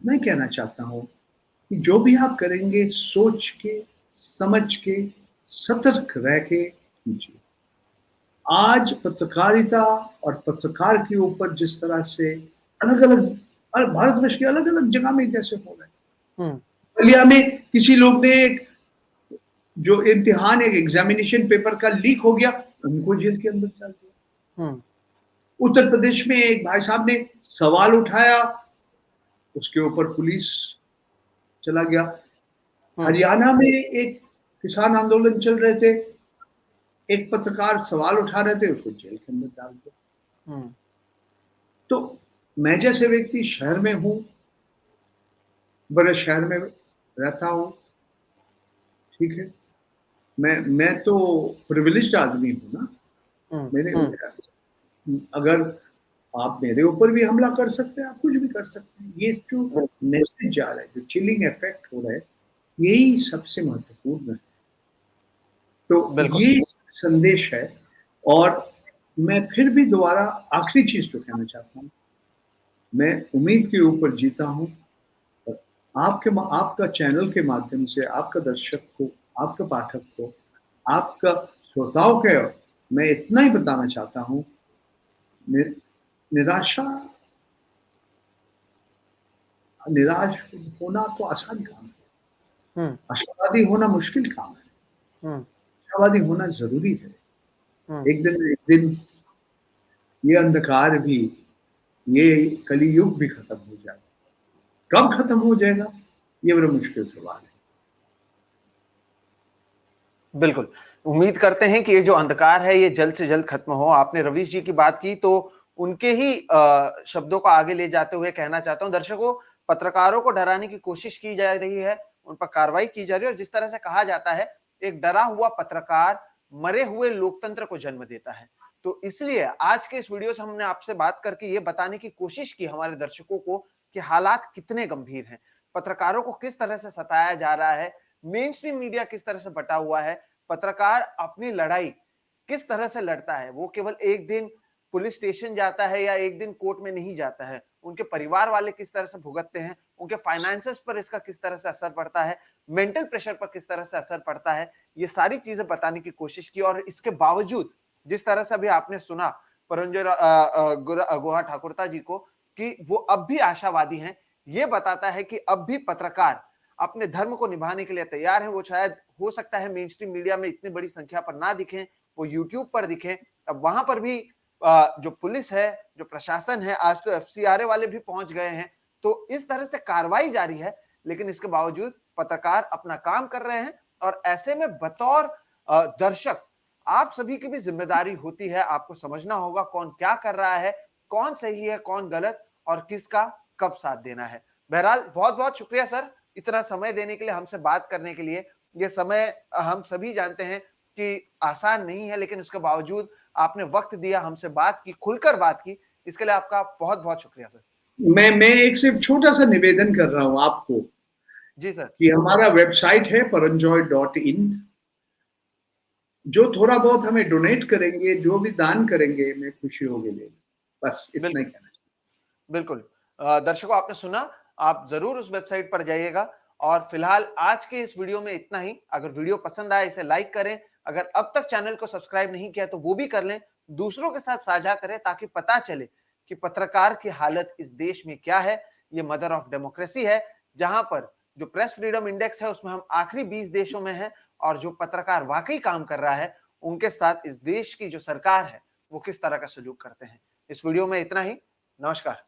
मैं कहना चाहता हूँ कि जो भी आप करेंगे, सोच के, समझ के, सतर्क रह के कीजिए। आज पत्रकारिता और पत्रकार के ऊपर जिस तरह से अलग अलग भारतवर्ष के अलग अलग जगह में जैसे हो रहे हैं, बलिया में किसी लोग ने एक जो इम्तिहान एक एग्जामिनेशन पेपर का लीक हो गया, उनको जेल के अंदर डाल दिया। उत्तर प्रदेश में एक भाई साहब ने सवाल उठाया, उसके ऊपर पुलिस चला गया। हरियाणा में एक किसान आंदोलन चल रहे थे, एक पत्रकार सवाल उठा रहे थे, उसको जेल के अंदर डाल दिया। तो मैं जैसे व्यक्ति शहर में हूं, बड़े शहर में रहता हूं, ठीक है, मैं तो प्रिविलेज्ड आदमी हूं ना। मेरे अगर आप मेरे ऊपर भी हमला कर सकते हैं, आप कुछ भी कर सकते हैं। ये जो मैसेज जा रहा है, जो चिलिंग इफेक्ट हो रहा है, यही सबसे महत्वपूर्ण है। तो ये संदेश है। और मैं फिर भी दोबारा आखिरी चीज जो कहना चाहता हूँ, मैं उम्मीद के ऊपर जीता हूँ। आपका चैनल के माध्यम से आपका दर्शक को, आपका पाठक को, आपका श्रोताओं के मैं इतना ही बताना चाहता हूँ, निराश होना तो आसान काम है, आशावादी होना मुश्किल काम है, आशावादी होना जरूरी है। एक दिन ये अंधकार भी, ये कलियुग भी खत्म हो जाएगा। कब खत्म हो जाएगा, ये बड़ा मुश्किल सवाल है। बिल्कुल, उम्मीद करते हैं कि ये जो अंधकार है ये जल्द से जल्द खत्म हो। आपने रवीश जी की बात की, तो उनके ही शब्दों को आगे ले जाते हुए कहना चाहता हूं, दर्शकों, पत्रकारों को डराने की कोशिश की जा रही है, उन पर कार्रवाई की जा रही है, और जिस तरह से कहा जाता है, एक डरा हुआ पत्रकार मरे हुए लोकतंत्र को जन्म देता है। तो इसलिए आज के इस वीडियो से हमने आपसे बात करके ये बताने की कोशिश की हमारे दर्शकों को कि हालात कितने गंभीर हैं, पत्रकारों को किस तरह से सताया जा रहा है, मेन स्ट्रीम मीडिया किस तरह से बटा हुआ है, पत्रकार अपनी लड़ाई किस तरह से लड़ता है, वो केवल एक दिन पुलिस स्टेशन जाता है या एक दिन कोर्ट में नहीं जाता है, उनके परिवार वाले किस तरह से भुगतते हैं, उनके फाइनेंसेस पर इसका किस तरह से असर पड़ता है, मेंटल प्रेशर पर किस तरह से असर पड़ता है, ये सारी चीजें बताने की कोशिश की। और इसके बावजूद जिस तरह से अभी आपने सुना परंजोर गुहा ठाकुरता जी को कि वो अब भी आशावादी हैं, ये बताता है कि अब भी पत्रकार अपने धर्म को निभाने के लिए तैयार हैं। वो शायद हो सकता है मेन स्ट्रीम मीडिया में इतनी बड़ी संख्या पर ना दिखें, वो यूट्यूब पर दिखें। अब वहां पर भी जो पुलिस है, जो प्रशासन है, आज तो एफसीआरए वाले भी पहुंच गए हैं, तो इस तरह से कार्रवाई जारी है, लेकिन इसके बावजूद पत्रकार अपना काम कर रहे हैं। और ऐसे में बतौर दर्शक आप सभी की भी जिम्मेदारी होती है, आपको समझना होगा कौन क्या कर रहा है, कौन सही है, कौन गलत, और किसका कब साथ देना है। बहरहाल बहुत बहुत शुक्रिया सर, इतना समय देने के लिए, हमसे बात करने के लिए। ये समय हम सभी जानते हैं कि आसान नहीं है, लेकिन उसके बावजूद आपने वक्त दिया, हमसे बात की, खुलकर बात की, इसके लिए आपका बहुत बहुत शुक्रिया सर। मैं एक सिर्फ छोटा सा निवेदन कर रहा हूं आपको जी सर। कि हमारा वेबसाइट है paranjoy.in, जो थोड़ा बहुत हमें डोनेट करेंगे, जो भी दान करेंगे, मैं खुशी होगी लेंगे। बस इतना ही कहना। बिल्कुल, दर्शकों, आपने सुना, आप जरूर उस वेबसाइट पर जाइएगा। और फिलहाल आज के इस वीडियो में इतना ही। अगर वीडियो पसंद आए इसे लाइक करें, अगर अब तक चैनल को सब्सक्राइब नहीं किया तो वो भी कर लें, दूसरों के साथ साझा करें, ताकि पता चले कि पत्रकार की हालत इस देश में क्या है। ये मदर ऑफ डेमोक्रेसी है, जहां पर जो प्रेस फ्रीडम इंडेक्स है उसमें हम आखिरी 20 देशों में हैं, और जो पत्रकार वाकई काम कर रहा है उनके साथ इस देश की जो सरकार है वो किस तरह का सलूक करते हैं। इस वीडियो में इतना ही। नमस्कार।